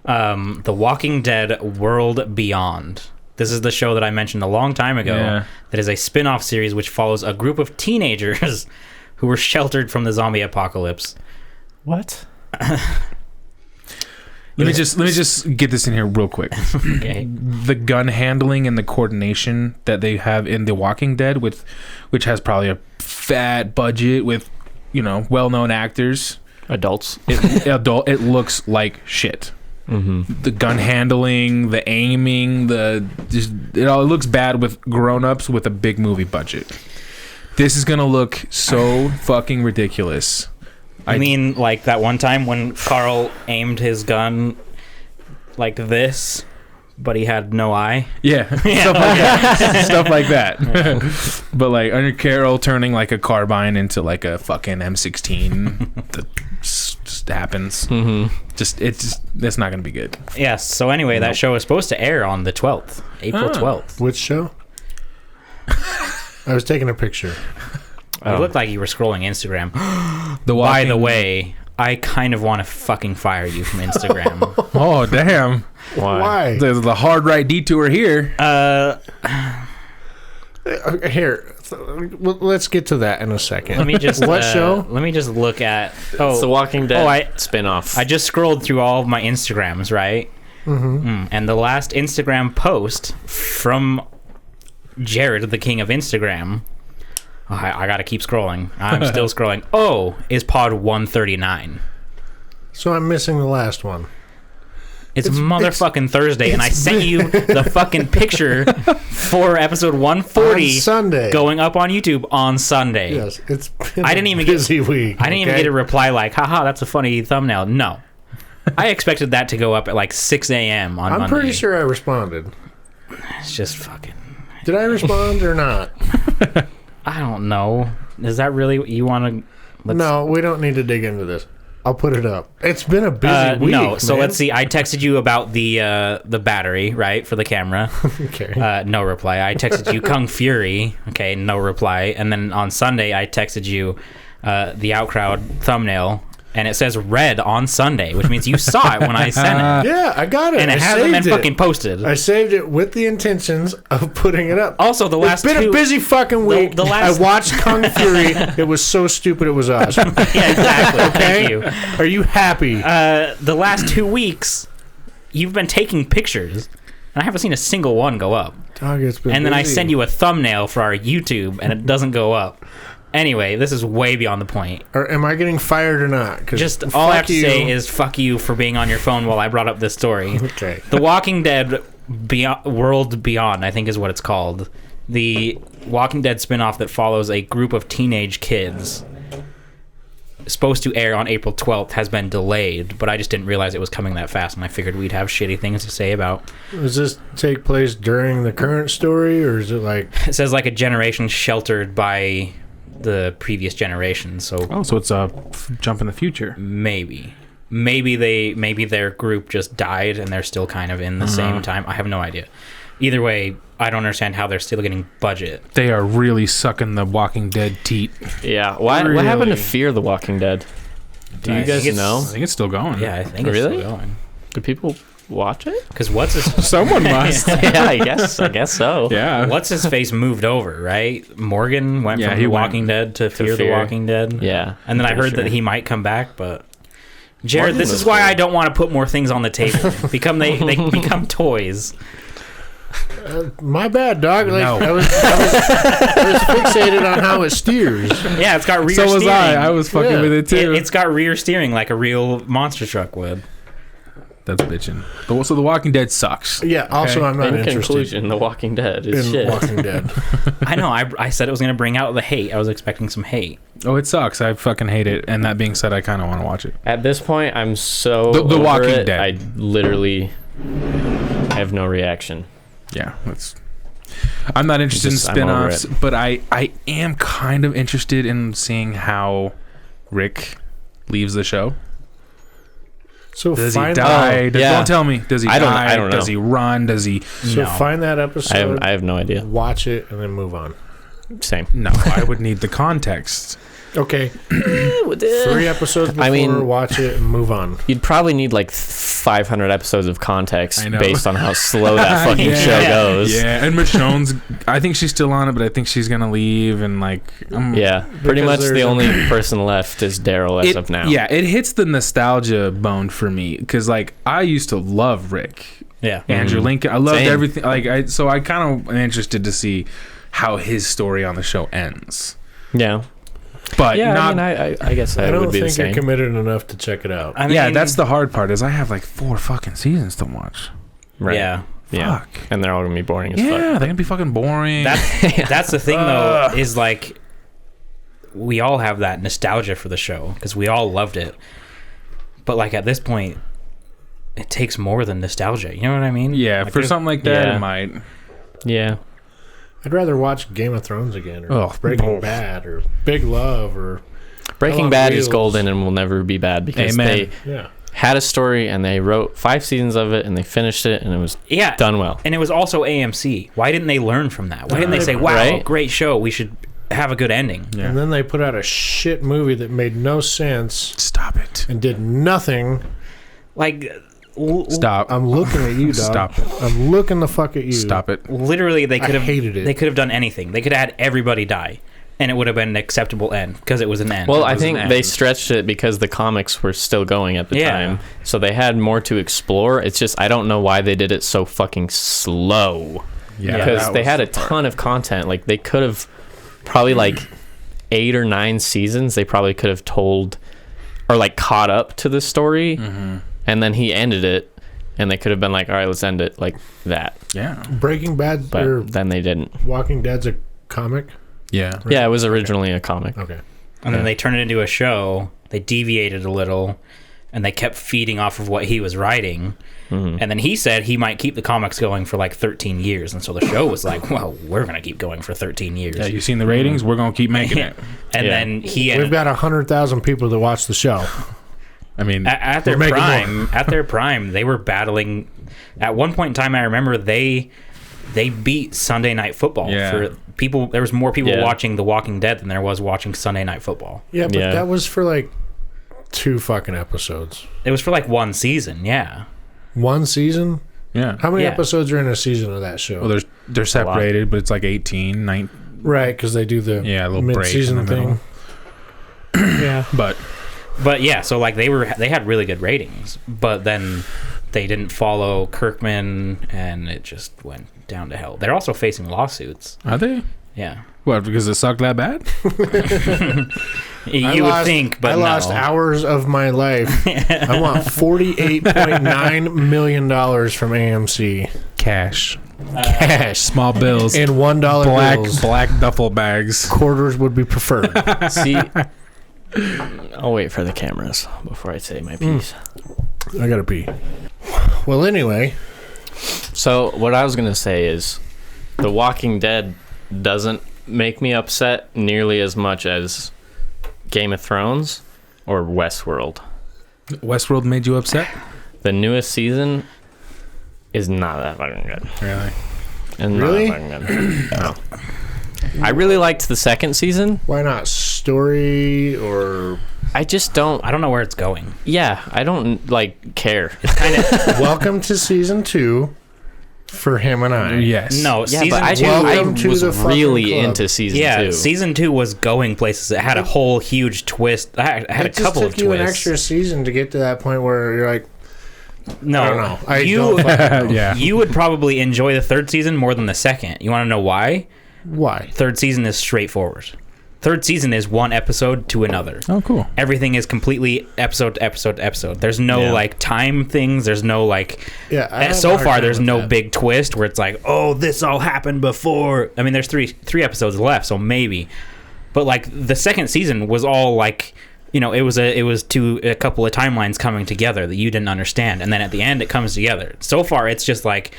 The Walking Dead World Beyond. This is the show that I mentioned a long time ago. Yeah. That is a spin-off series which follows a group of teenagers who were sheltered from the zombie apocalypse. What? Let me just get this in here real quick. Okay. The gun handling and the coordination that they have in The Walking Dead, which has probably a fat budget with, well-known actors. Adults. It looks like shit. Mm-hmm. The gun handling, the aiming, it all looks bad with grown-ups with a big movie budget. This is gonna look so fucking ridiculous. I mean, like that one time when Carl aimed his gun like this, but he had no eye. Yeah, stuff like that. Stuff like that. But like under Carol turning like a carbine into like a fucking M16, that just happens. Mm-hmm. It's not gonna be good. Yes. So anyway, that show is supposed to air on the 12th, April 12th. Which show? I was taking a picture. It looked like you were scrolling Instagram. The By the Walking- way, I kind of want to fucking fire you from Instagram. Oh damn! Why? There's the hard right detour here. Here, let's get to that in a second. let me just What show? Let me just look at. It's the Walking Dead I spin-off. I just scrolled through all of my Instagrams, right? And the last Instagram post from Jared, the king of Instagram. Oh, I gotta keep scrolling. I'm still scrolling. Oh, is Pod 139. So I'm missing the last one. It's motherfucking Thursday, and I sent you the fucking picture for episode 140 On Sunday. going up on YouTube on Sunday. Yes, it's been I didn't a even get- busy week. I didn't even get a reply like, haha, that's a funny thumbnail. No. I expected that to go up at like 6 a.m. on Monday. I'm pretty sure I responded. It's just fucking... Did I respond or not? I don't know. Is that really... You want to... No, we don't need to dig into this. I'll put it up. It's been a busy week. No, so man. let's see. I texted you about the battery, right, for the camera. Okay. No reply. I texted you Kung Fury. Okay, no reply. And then on Sunday, I texted you the OutCrowd thumbnail. and it says read on Sunday, which means you saw it when I sent it. Yeah, I got it. And it I hasn't been saved fucking posted. I saved it with the intentions of putting it up. Also, the last It's been two... a busy fucking week. the last- I watched Kung Fury. It was so stupid it was awesome. Yeah, exactly. Okay? Thank you. Are you happy? The last 2 weeks, you've been taking pictures, and I haven't seen a single one go up. Dog, it's been And then I busy. send you a thumbnail for our YouTube, and it doesn't go up. Anyway, this is way beyond the point. Or am I getting fired or not? 'Cause Just all I have to fuck say you. is fuck you for being on your phone while I brought up this story. Okay. The Walking Dead World Beyond, I think is what it's called. The Walking Dead spinoff that follows a group of teenage kids, supposed to air on April 12th, has been delayed, but I just didn't realize it was coming that fast, and I figured we'd have shitty things to say about. Does this take place during the current story, or is it like... It says like a generation sheltered by the previous generation, so Oh, so it's a jump in the future. maybe their group just died and they're still kind of in the same time. I have no idea. Either way, I don't understand how they're still getting budget. They are really sucking the Walking Dead teat. Yeah. What happened to Fear the Walking Dead? Do you I guys think it's- know? I think it's still going. Yeah, I think Really? it's still going. Do people watch it? Because what's his Someone must. Yeah, I guess so. Yeah. what's his face moved over, right? Morgan went Yeah, from he The went Walking Dead to Fear the Fear. Walking Dead. Yeah. And then I pretty heard sure. that he might come back, but Jared, Morgan this was is why cool. I don't want to put more things on the table. They become toys. My bad, dog. Like, No. I was fixated on how it steers. Yeah, it's got rear So was steering. I. I was fucking Yeah. with it too. It's got rear steering like a real monster truck would. That's bitching. So The Walking Dead sucks. Yeah, also, I'm not In interested conclusion, The Walking Dead is in shit. Walking Dead. I know. I said it was going to bring out the hate. I was expecting some hate. Oh, it sucks. I fucking hate it. And that being said, I kind of want to watch it. At this point, I'm so The over Walking it, Dead. I literally have no reaction. Yeah, I'm not interested Just- in I'm over spin-offs, but I am kind of interested in seeing how Rick leaves the show. So Does he find die? yeah. Don't tell me. Does he I don't- die? I don't know. Does he run? Does he? So No. find that episode. I have no idea. Watch it and then move on. Same. No, I would need the context. Okay, 3 episodes before. I mean- watch it and move on. You'd probably need like 500 episodes of context I know. based on how slow that fucking show Yeah. goes. Yeah, and Michonne's. I think she's still on it, but I think she's gonna leave and like. Yeah, pretty Because much there's the a- only person left is Daryl as It, of now. yeah, it hits the nostalgia bone for me because like I used to love Rick, Yeah. Andrew Lincoln. I loved Same. everything. So I kind of am interested to see how his story on the show ends. Yeah. But Yeah, not. I guess I that don't would be the think you're same. committed enough to check it out. I mean, yeah, that's the hard part. Is I have like 4 fucking seasons to watch. Right. Yeah. Yeah. Fuck. And they're all going to be boring as Yeah, fuck. they're gonna be fucking boring. That's the thing though, is like we all have that nostalgia for the show because we all loved it. But like at this point, it takes more than nostalgia. You know what I mean? yeah, Like, for there's- something like that, Yeah. it might. Yeah. I'd rather watch Game of Thrones again, or Oh, Breaking oh. Bad, or Big Love, or Breaking on Bad is Wheels. golden and will never be bad because Amen. they yeah. had a story and they wrote 5 seasons of it and they finished it and it was Yeah. done well. And it was also AMC. Why didn't they learn from that? Why didn't they say, "Wow, Right. great show. We should have a good ending"? Yeah. And then they put out a shit movie that made no sense Stop it. and did nothing. Like Stop. I'm looking at you, dog. Stop it. I'm looking the fuck at you. Stop it. literally they could have hated it. They could have done anything. They could have had everybody die and it would have been an acceptable end because it was an end. Well, It I was think an they end. stretched it because the comics were still going at the Yeah. time. So they had more to explore. It's just I don't know why they did it so fucking slow. Yeah, Because that they was had a the part. ton of content. Like they could have probably like 8 or 9 seasons. They probably could have told or like caught up to the story, and then he ended it, and they could have been like, all right, let's end it like that. Yeah. Breaking Bad But or then they didn't. Walking Dead's a comic. Yeah. Yeah, it was originally a comic. Okay. And then they turned it into a show. They deviated a little, and they kept feeding off of what he was writing. And then he said he might keep the comics going for like 13 years. And so the show was like, well, we're going to keep going for 13 years. Yeah, you seen the ratings? We're gonna keep making it. And Yeah. then he We've ended got 100,000 people that watch the show. I mean, at their We're making prime. At their prime, they were battling. At one point in time, I remember they beat Sunday Night Football Yeah. for people. There was more people Yeah. watching The Walking Dead than there was watching Sunday Night Football. Yeah, but Yeah. that was for like 2 fucking episodes. It was for like 1 season. Yeah. 1 season? Yeah. How many Yeah. episodes are in a season of that show? Well, they're separated, but it's like 18, 19. Right, because they do the A little break mid-season in the middle. thing. Yeah. But yeah, so like they had really good ratings, but then they didn't follow Kirkman, and it just went down to hell. They're also facing lawsuits. Are they? Yeah. What, because it sucked that bad? You would think, but I lost no. hours of my life. I want $48.9 million from AMC. Cash. Cash. Small bills. In $1 bills. Black duffel bags. Quarters would be preferred. See, I'll wait for the cameras before I say my piece. I gotta pee. Well, anyway. So what I was gonna say is, The Walking Dead doesn't make me upset nearly as much as Game of Thrones or Westworld. Westworld made you upset? The newest season is not that fucking good. Really? And Really? not that fucking good. No. I really liked the second season. Why not? Story or... I just don't. I don't know where it's going. Yeah, I don't like care. Welcome to season 2 for him and I. Yes. No, Yeah, season but I, 2. Welcome to was the fucking really club. into season 2. Yeah, season 2 was going places. It had a whole huge twist. I had It a couple just of took you an twists. extra season to get to that point where you're like, No, I don't know. I you don't fucking know. Yeah. you would probably enjoy the 3rd season more than the 2nd. You want to know why? Why? 3rd season is straightforward. 3rd season is one episode to another. Oh, cool. Everything is completely episode to episode to episode. There's no like time things. There's no like. Yeah. I have a So hard far, time there's with no that. big twist where it's like, oh, this all happened before. I mean, there's three episodes left, so maybe. But like the 2nd season was all like, it was a couple of timelines coming together that you didn't understand, and then at the end it comes together. So far, it's just like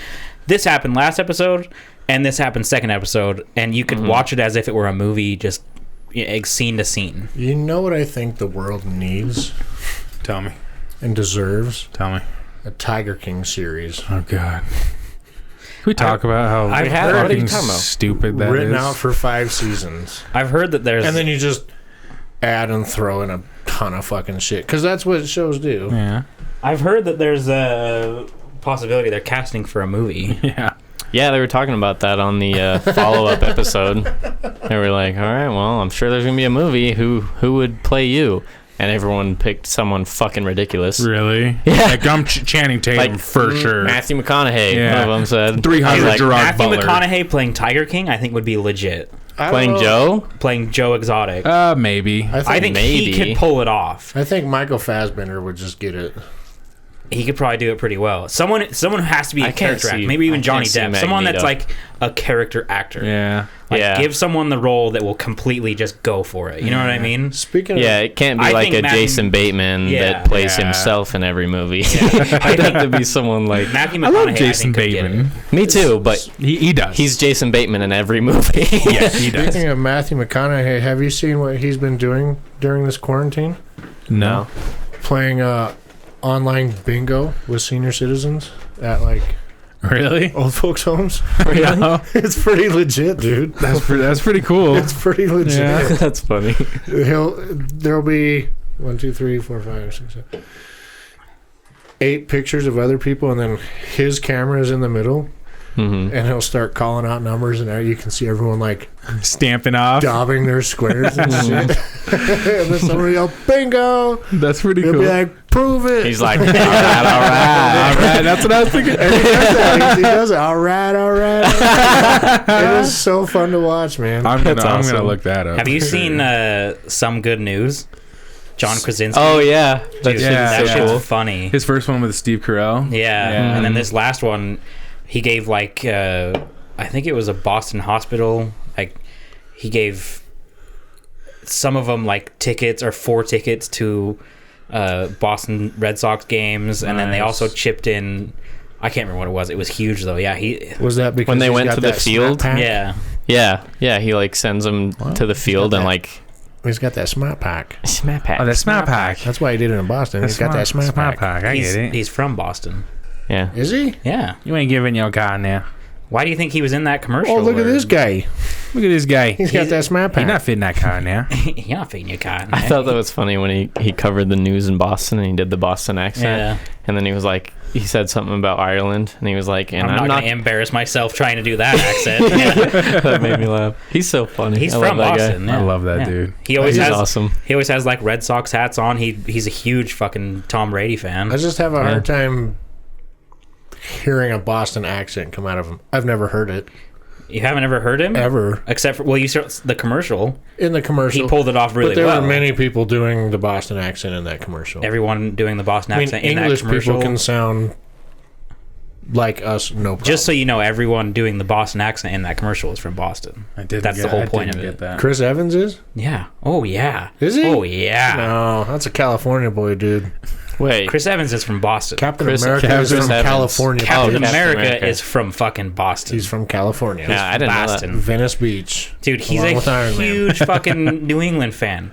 this happened last episode, and this happened 2nd episode, and you could watch it as if it were a movie, just scene to scene. You know what I think the world needs Tell me. and deserves? Tell me. A Tiger King series. Oh, God. Can we talk about how I've heard- what are you fucking talking about? stupid that Written is? out for 5 seasons. I've heard that there's And then you just add and throw in a ton of fucking shit. Because that's what shows do. Yeah. I've heard that there's a possibility they're casting for a movie. Yeah. Yeah, they were talking about that on the follow-up episode. They were like, all right, well, I'm sure there's going to be a movie. Who would play you? And everyone picked someone fucking ridiculous. Really? Yeah. Like, I'm Channing Tatum for sure. Matthew McConaughey, Yeah. one of them said. 300 Like, Gerard Matthew Butler. McConaughey playing Tiger King, I think would be legit. I don't Playing know. Joe? Playing Joe Exotic. Maybe. I think he maybe. could pull it off. I think Michael Fassbender would just get it. He could probably do it pretty well. Someone who has to be a I can't character actor. see- Maybe even I Johnny can't see Depp. Someone that's Magneto. like a character actor. Yeah. Like, Yeah. give someone the role that will completely just go for it. You know what I mean? Speaking Yeah, of... it can't be I like think a Jason Bateman Yeah. that plays Yeah. himself in every movie. I I'd have to be someone like... Matthew I McConaughey, love Jason think, could get Bateman. it. Me too, but He does. he's Jason Bateman in every movie. Yes, he does. Speaking of Matthew McConaughey, have you seen what he's been doing during this quarantine? No. Playing online bingo with senior citizens at like Really? old folks' homes. No. It's pretty legit, dude. That's pretty cool. It's pretty legit. Yeah. That's funny. There'll be 1, 2, 3, 4, 5, 6, 7, 8 pictures of other people, and then his camera is in the middle, Mm-hmm. and he'll start calling out numbers, and there you can see everyone like Stamping off. daubing their squares and shit. And then somebody yell bingo. That's pretty He'll cool. be like, prove it. He's like, all right. All right, that's what I was thinking. And he does that. He does it. All right. It is so fun to watch, man. I'm That's gonna awesome. look that up. Have you seen Some Good News? John Krasinski. Oh, yeah. That Dude, yeah, that shit's so shit's cool. funny. His first one with Steve Carell? Yeah. Yeah. And then this last one, he gave like I think it was a Boston hospital. Like he gave some of them like tickets or 4 tickets to Boston Red Sox games, and then they Nice. also chipped in. I can't remember what it was. It was huge though. Yeah, he. Was that because When they he's went got to the that smart field? pack? Yeah. Yeah. He like sends them to the field and like... He's got that smart pack. Snap pack. Oh, the Smart Pack. That's why he did it in Boston. He's got that smart pack. I He's, get it. he's from Boston. Yeah. Is he? Yeah. You ain't giving your guy now. Why do you think he was in that commercial? Oh, look at where- this guy. Look at this guy. He's got that smart He's pack. not fitting that car now. You're not feeding your car. I thought that was funny when he covered the news in Boston and he did the Boston accent. Yeah. And then he was like, he said something about Ireland, and he was like, and I'm not going to embarrass myself trying to do that accent. Yeah. That made me laugh. He's so funny. He's I from love that guy. Boston. Yeah. I love that Yeah. dude. He always He's has awesome. He always has like Red Sox hats on. He's a huge fucking Tom Brady fan. I just have a hard time hearing a Boston accent come out of him. I've never heard it You haven't ever heard him ever except for you saw the commercial. in the commercial. He pulled it off really but there well. were many people doing the Boston accent in that commercial. Everyone doing the Boston I mean, accent in English that commercial. people can sound like us, no problem. Just so you know, everyone doing the Boston accent in that commercial is from Boston. That's the whole point of it. That. Chris Evans is? Yeah. Oh yeah. Is he? Oh yeah. No, that's a California boy, dude. Wait. Chris Evans is from Boston. Captain Chris- America is Chris from Evans. California. Captain dude. America, America. is from fucking Boston. He's from California. Yeah, I didn't know that. Boston. Venice Beach. Dude, he's Along with a Iron Man. huge fucking New England fan.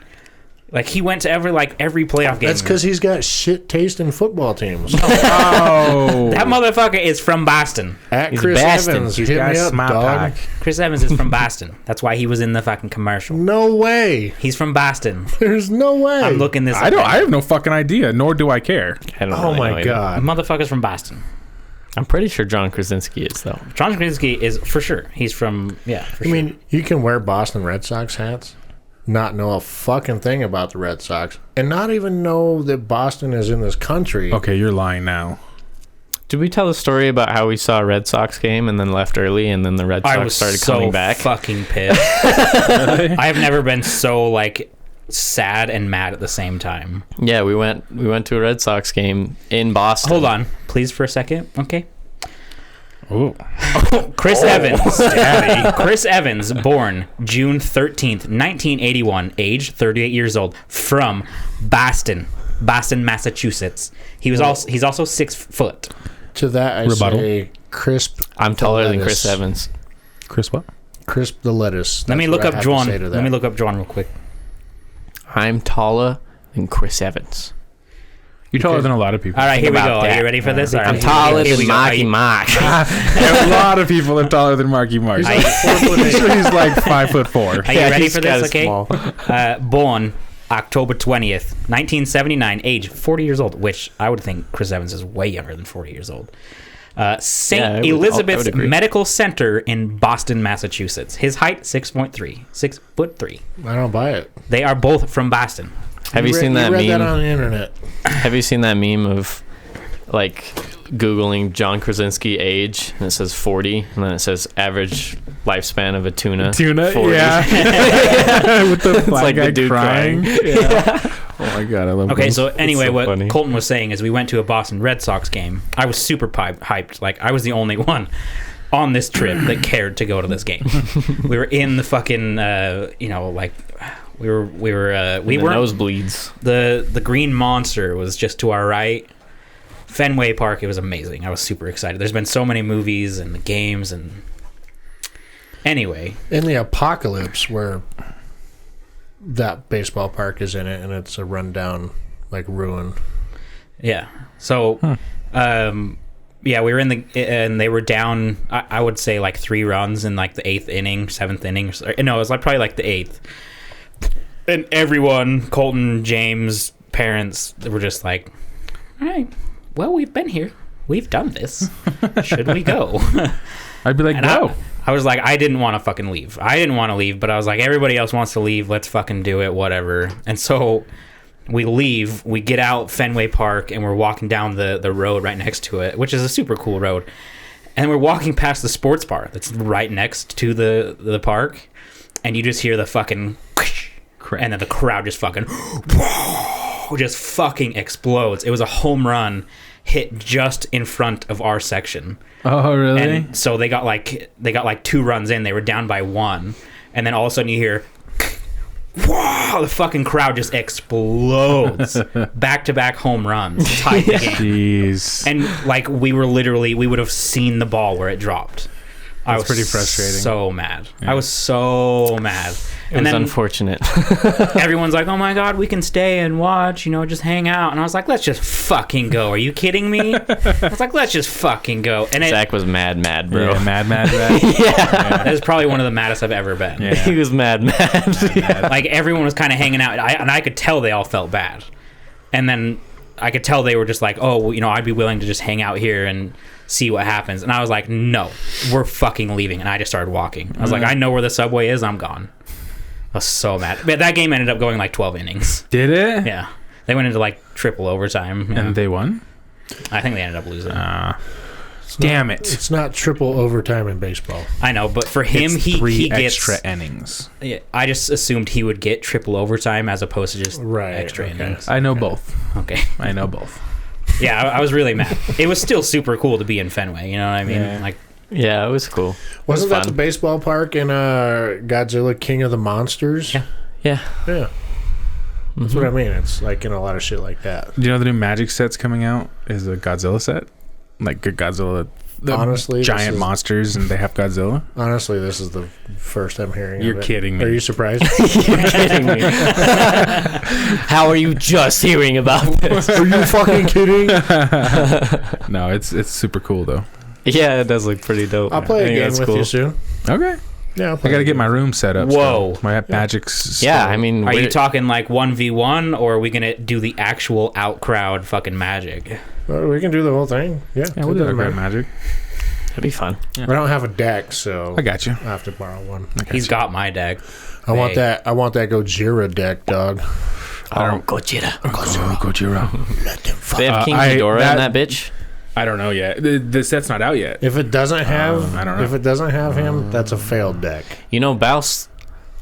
Like he went to every playoff game. That's because he's got shit taste in football teams. Oh, that motherfucker is from Boston. At He's Chris Boston. Evans, he's hit got me a up, smart dog. pack. Chris Evans is from Boston. That's why he was in the fucking commercial. No way. He's from Boston. There's no way. I'm looking this up. I don't. I have no fucking idea. Nor do I care. I don't Oh really know my either. god. Motherfucker's from Boston. I'm pretty sure John Krasinski is, though. John Krasinski is for sure. He's from for I sure. mean, you can wear Boston Red Sox hats, not know a fucking thing about the Red Sox, and not even know that Boston is in this country. Okay, you're lying now. Did we tell the story about how we saw a Red Sox game and then left early and then the Red I Sox was started so coming back? fucking pissed. I have never been so like sad and mad at the same time. Yeah, we went to a Red Sox game in Boston. Hold on, please, for a second. Okay. Oh, Chris Evans. Chris Evans, born June 13th, 1981, age 38 years old, from Boston, Massachusetts. He's also 6 foot. To that, I Rebuttal. say crisp. I'm taller than lettuce. Chris Evans. Chris, what? Crisp the lettuce. Let me That's look what I up have to John. say to Let that. me look up John real quick. I'm taller than Chris Evans. You're taller than a lot of people. All right, Think here we about go. Are that. you ready for this? All right, I'm here taller we than go. Marky Mark. A lot of people are taller than Marky Mark. He's like 4'8". I'm sure he's like 5'4". Are you ready he's for this? kinda Okay. small. Born October 20th, 1979, age 40 years old, which I would think Chris Evans is way younger than 40 years old. St. Yeah, I would Elizabeth's agree. Medical Center in Boston, Massachusetts. His height, 6'3". 6'3". I don't buy it. They are both from Boston. Have you seen that read meme? that on the internet. Have you seen that meme of like Googling John Krasinski age and it says 40 and then it says average lifespan of a tuna? Tuna, 40. yeah. With the black like the guy dude crying. Yeah. Oh my god, I love Okay, those. so anyway, so what funny. Colton was saying is we went to a Boston Red Sox game. I was super hyped. Like, I was the only one on this trip that cared to go to this game. We were in the fucking, like... We weren't nosebleeds. the Green Monster was just to our right. Fenway Park, it was amazing. I was super excited. There's been so many movies and the games and anyway. In the apocalypse, where that baseball park is in it, and it's a rundown, like ruin. Yeah. So we were in and they were down I would say like 3 runs in like the 8th inning, 7th inning. No, it was like probably like the 8th. And everyone, Colton, James, parents, they were just like, all right, well, we've been here. We've done this. Should we go? I'd be like, And no. I was like, I didn't want to fucking leave. I didn't want to leave, but I was like, everybody else wants to leave. Let's fucking do it, whatever. And so we leave. We get out Fenway Park, and we're walking down the road right next to it, which is a super cool road. And we're walking past the sports bar that's right next to the park, and you just hear the fucking... And then the crowd just fucking explodes. It was a home run hit just in front of our section. Oh, really? And so they got like 2 runs in. They were down by 1, and then all of a sudden you hear, wow! The fucking crowd just explodes. Back-to-back home runs tied the game. Jeez. And like we would have seen the ball where it dropped. I was pretty frustrating. So mad. Yeah. I was so mad. It was unfortunate. Everyone's like, "Oh my god, we can stay and watch, just hang out." And I was like, "Let's just fucking go. Are you kidding me?" I was like, "Let's just fucking go." And Zach was mad, bro. Yeah, mad. that is probably one of the maddest I've ever been. Yeah. He was mad. Like everyone was kind of hanging out, and I could tell they all felt bad. And then I could tell they were just like, "Oh, well, I'd be willing to just hang out here and see what happens." And I was like, "No, we're fucking leaving." And I just started walking. I was like, "I know where the subway is. I'm gone." I was so mad. But that game ended up going like 12 innings. Did it? Yeah. They went into like triple overtime. And they won? I think they ended up losing. Damn it. It's not triple overtime in baseball. I know, but for him, It's he gets extra innings. Yeah, I just assumed he would get triple overtime as opposed to just extra okay. innings. I know both. Okay. I know both. Yeah, I was really mad. It was still super cool to be in Fenway. You know what I mean? Yeah. Like, Yeah, it was cool. Wasn't It was that the fun. baseball park in Godzilla King of the Monsters? Yeah. Yeah. Yeah. That's what I mean. It's like in a lot of shit like that. Do you know the new Magic set's coming out is a Godzilla set? Like a Godzilla, the Honestly, giant monsters, and they have Godzilla. Honestly, this is the first I'm hearing You're of it. kidding me. Are you surprised? You're kidding me. How are you just hearing about this? Are you fucking kidding? No, it's super cool though. Yeah, it does look pretty dope. I'll play a game with you soon. Okay. Yeah, I'll play I gotta a get game. my room set up. Whoa. So my Magic's. Yeah, still- I mean, are you talking like 1v1 or are we going to do the actual outcrowd fucking Magic? We can do the whole thing. Yeah, Yeah, we'll it do doesn't Outcrowd matter. Magic. That'd be fun. I don't have a deck, so I got you. I have to borrow one. He's got my deck. I want that Gojira deck, dog. Oh, Gojira. Gojira. Let them fuck. They have King I- Ghidorah that- in that bitch. I don't know yet. The set's not out yet. If it doesn't have, I don't know. if it doesn't have him, that's a failed deck. You know, Baus,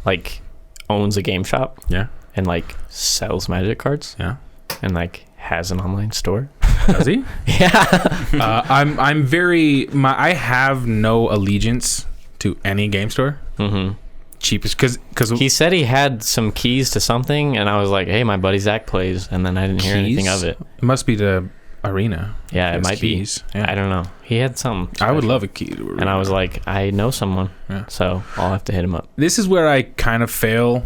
like, owns a game shop Yeah. and, like, sells Magic cards Yeah. and, like, has an online store. Does he? Yeah. I'm very. I have no allegiance to any game store. Mm-hmm. Cheapest because He said he had some keys to something, and I was like, hey, my buddy Zach plays, and then I didn't hear anything of it. It must be the arena. Yeah, it His might keys. be. Yeah. I don't know. He had some. I would special. love a key to arena. And I was like, I know someone, Yeah. so I'll have to hit him up. This is where I kind of fail.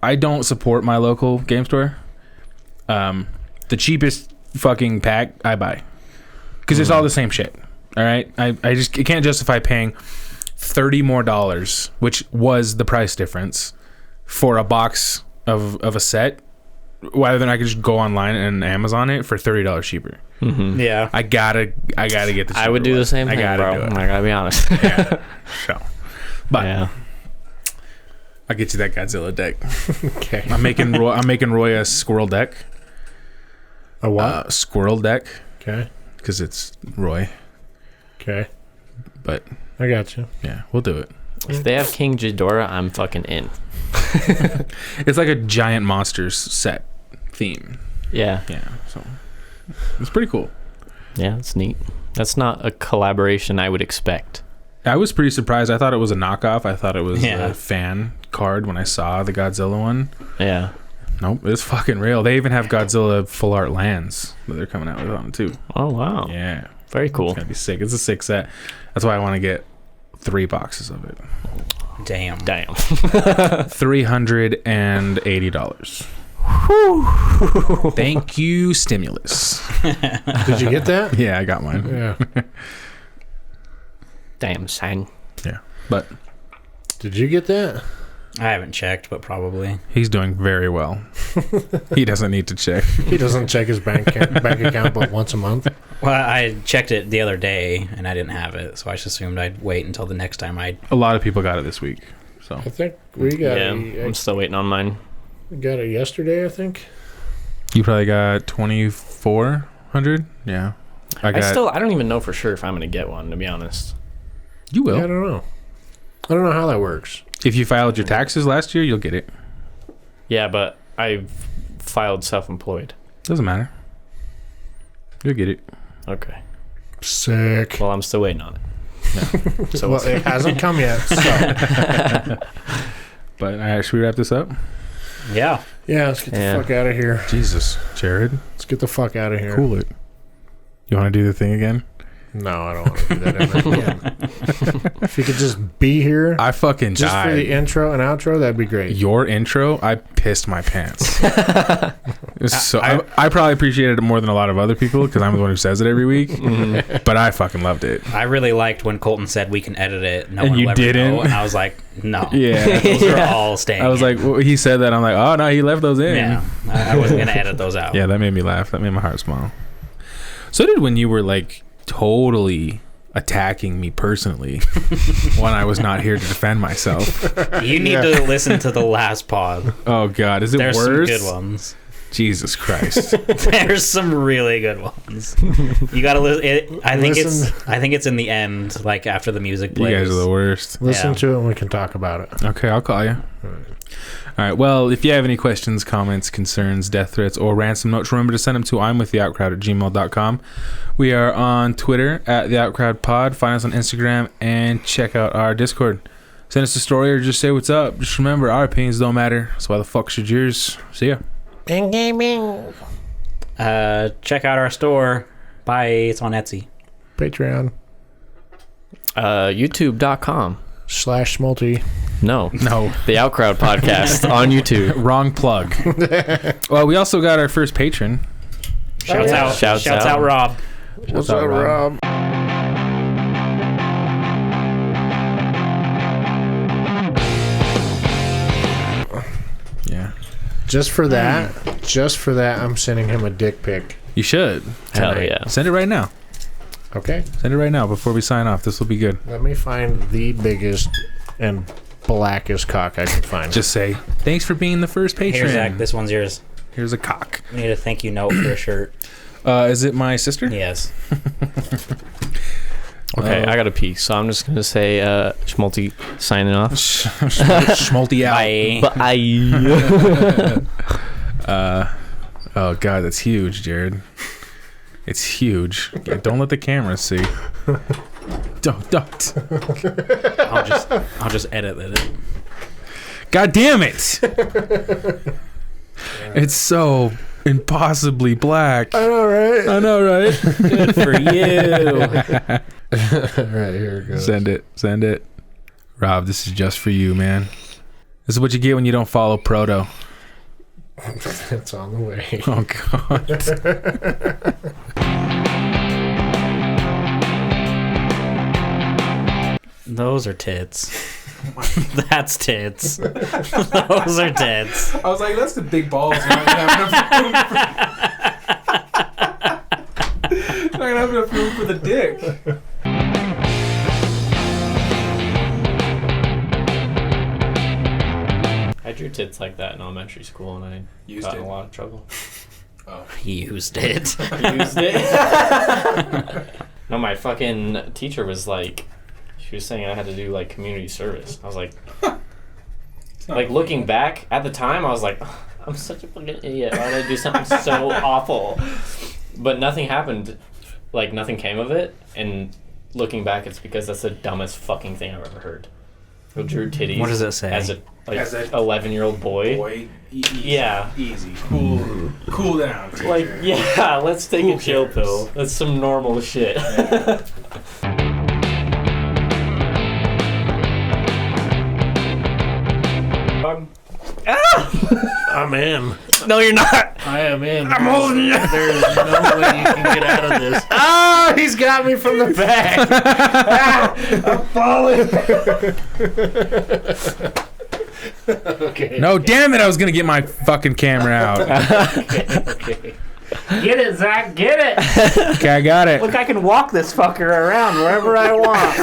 I don't support my local game store. The cheapest fucking pack I buy because it's all the same shit. All right, I can't justify paying $30 more, which was the price difference for a box of a set, rather than I could just go online and Amazon it for $30 cheaper. Mm-hmm. Yeah. I gotta get the. I would do the same thing, I gotta bro. do it. I gotta be honest. Yeah. So, but Yeah. I'll get you that Godzilla deck. Okay. I'm making Roy a squirrel deck. A what? Squirrel deck Okay. because it's Roy. Okay. But I got you. yeah, we'll do it. If they have King Ghidorah, I'm fucking in. It's like a giant monsters set theme. Yeah. Yeah, so it's pretty cool. Yeah, it's neat. That's not a collaboration I would expect. I was pretty surprised. I thought it was a knockoff. I thought it was Yeah. a fan card when I saw the Godzilla one. Yeah. Nope, it's fucking real. They even have Godzilla full art lands that they're coming out with on too. Oh, wow. Yeah, Very cool. it's gonna be sick. It's a sick set. That's why I want to get 3 boxes of it. Damn. Damn. $380. Thank you, stimulus. Did you get that? Yeah, I got mine. Yeah. Damn, son. Yeah, but Did you get that? I haven't checked, but probably. he's doing very well. He doesn't need to check. He doesn't check his bank account but once a month. Well, I checked it the other day and I didn't have it, so I just assumed I'd wait until the next time I. A lot of people got it this week. So I think we got Yeah, it. I'm still waiting on mine. Got it yesterday, I think. you probably got 2,400. Yeah, I I don't even know for sure if I'm going to get one, to be honest. You will. Yeah, I don't know. I don't know how that works. If you filed your taxes last year, you'll get it. Yeah, but I've filed self-employed. Doesn't matter. You'll get it. Okay. Sick. Well, I'm still waiting on it. So Well, it hasn't come yet. So. But should we wrap this up? Yeah. Yeah, let's get the Yeah. fuck out of here. Jesus, Jared, Let's get the fuck out of here. cool it. You want to do the thing again? No, I don't want to do that ever again. If you could just be here, I fucking just died. for the intro and outro, that'd be great. Your intro, I pissed my pants. It was so I probably appreciated it more than a lot of other people because I'm the one who says it every week. But I fucking loved it. I really liked when Colton said we can edit it. No And one you will ever didn't? know. And I was like, no. Yeah. Those are all staying. I was in. like, well, he said that. I'm like, oh no, he left those in. yeah, I wasn't gonna edit those out. Yeah, that made me laugh. That made my heart smile. So did when you were like totally attacking me personally when I was not here to defend myself. You need to listen to the last pod. Oh God, is it There's worse? some good ones. Jesus Christ. There's some really good ones. You gotta listen. I think it's in the end, like after the music You plays. guys are the worst. Listen Yeah. to it and we can talk about it. Okay, I'll call you. All right. Well, if you have any questions, comments, concerns, death threats, or ransom notes, remember to send them to imwiththeoutcrowd@gmail.com. We are on Twitter @theoutcrowdpod. Find us on Instagram and check out our Discord. Send us a story or just say what's up. Just remember, our opinions don't matter. So why the fuck should yours? See ya. Check out our store. Buy. It's on Etsy. Patreon YouTube.com/multi. No. The Outcrowd podcast on YouTube. Wrong plug. Well, we also got our first patron. Shouts out. Shouts Shouts out, out. Rob. What's up, Rob? Yeah. Just for that, I'm sending him a dick pic. You should. Hell Tonight. yeah. Send it right now. Okay. Send it right now before we sign off. This will be good. Let me find the biggest and blackest cock I can find. Just say, thanks for being the first patron. Here, Zach. This one's yours. Here's a cock. We need a thank you note for a shirt. Is it my sister? Yes. Okay, I got a pee, so I'm just gonna say Schmulty signing off. Schmalty out. Bye. Oh God, that's huge, Jared. It's huge. Yeah, don't let the camera see. Don't. I'll just edit it. God damn it! It's so impossibly black. I know, right? I know, right? Good for you. All right, here it goes. Send it. Rob, this is just for you, man. This is what you get when you don't follow Proto. It's on the way. Oh God. Those are tits. That's tits. Those are tits. I was like, that's the big balls. You're not gonna have enough room for the dick. I drew tits like that in elementary school, and I got in a lot of trouble. Used it. Used it. No, my fucking teacher was like, she was saying I had to do like community service. I was like, like looking back at the time, I was like, I'm such a fucking idiot. Why did I do something so awful? But nothing happened. Like nothing came of it. And looking back, it's because that's the dumbest fucking thing I've ever heard. I drew titties. What does it say? As a 11-year-old boy. Yeah. Easy. Cool down. Teacher. Like, yeah, let's take a chill pill. That's some normal shit. I'm in. No, you're not. I am in. I'm holding you. There's no way you can get out of this. Oh, he's got me from the back. I'm falling. Okay. No, damn it! I was gonna get my fucking camera out. Okay. Get it, Zach. Get it. Okay, I got it. Look, I can walk this fucker around wherever I want.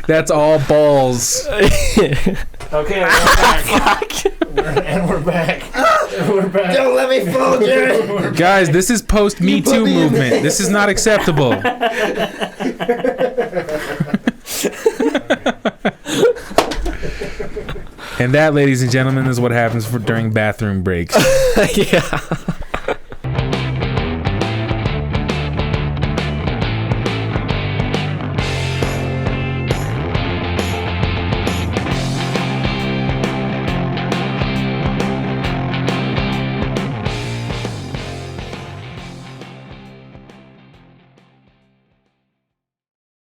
That's all balls. Okay, we're back. We're back. Don't let me fall, Jared. Guys, this is post Me Too movement. This is not acceptable. And that, ladies and gentlemen, is what happens during bathroom breaks. Yeah.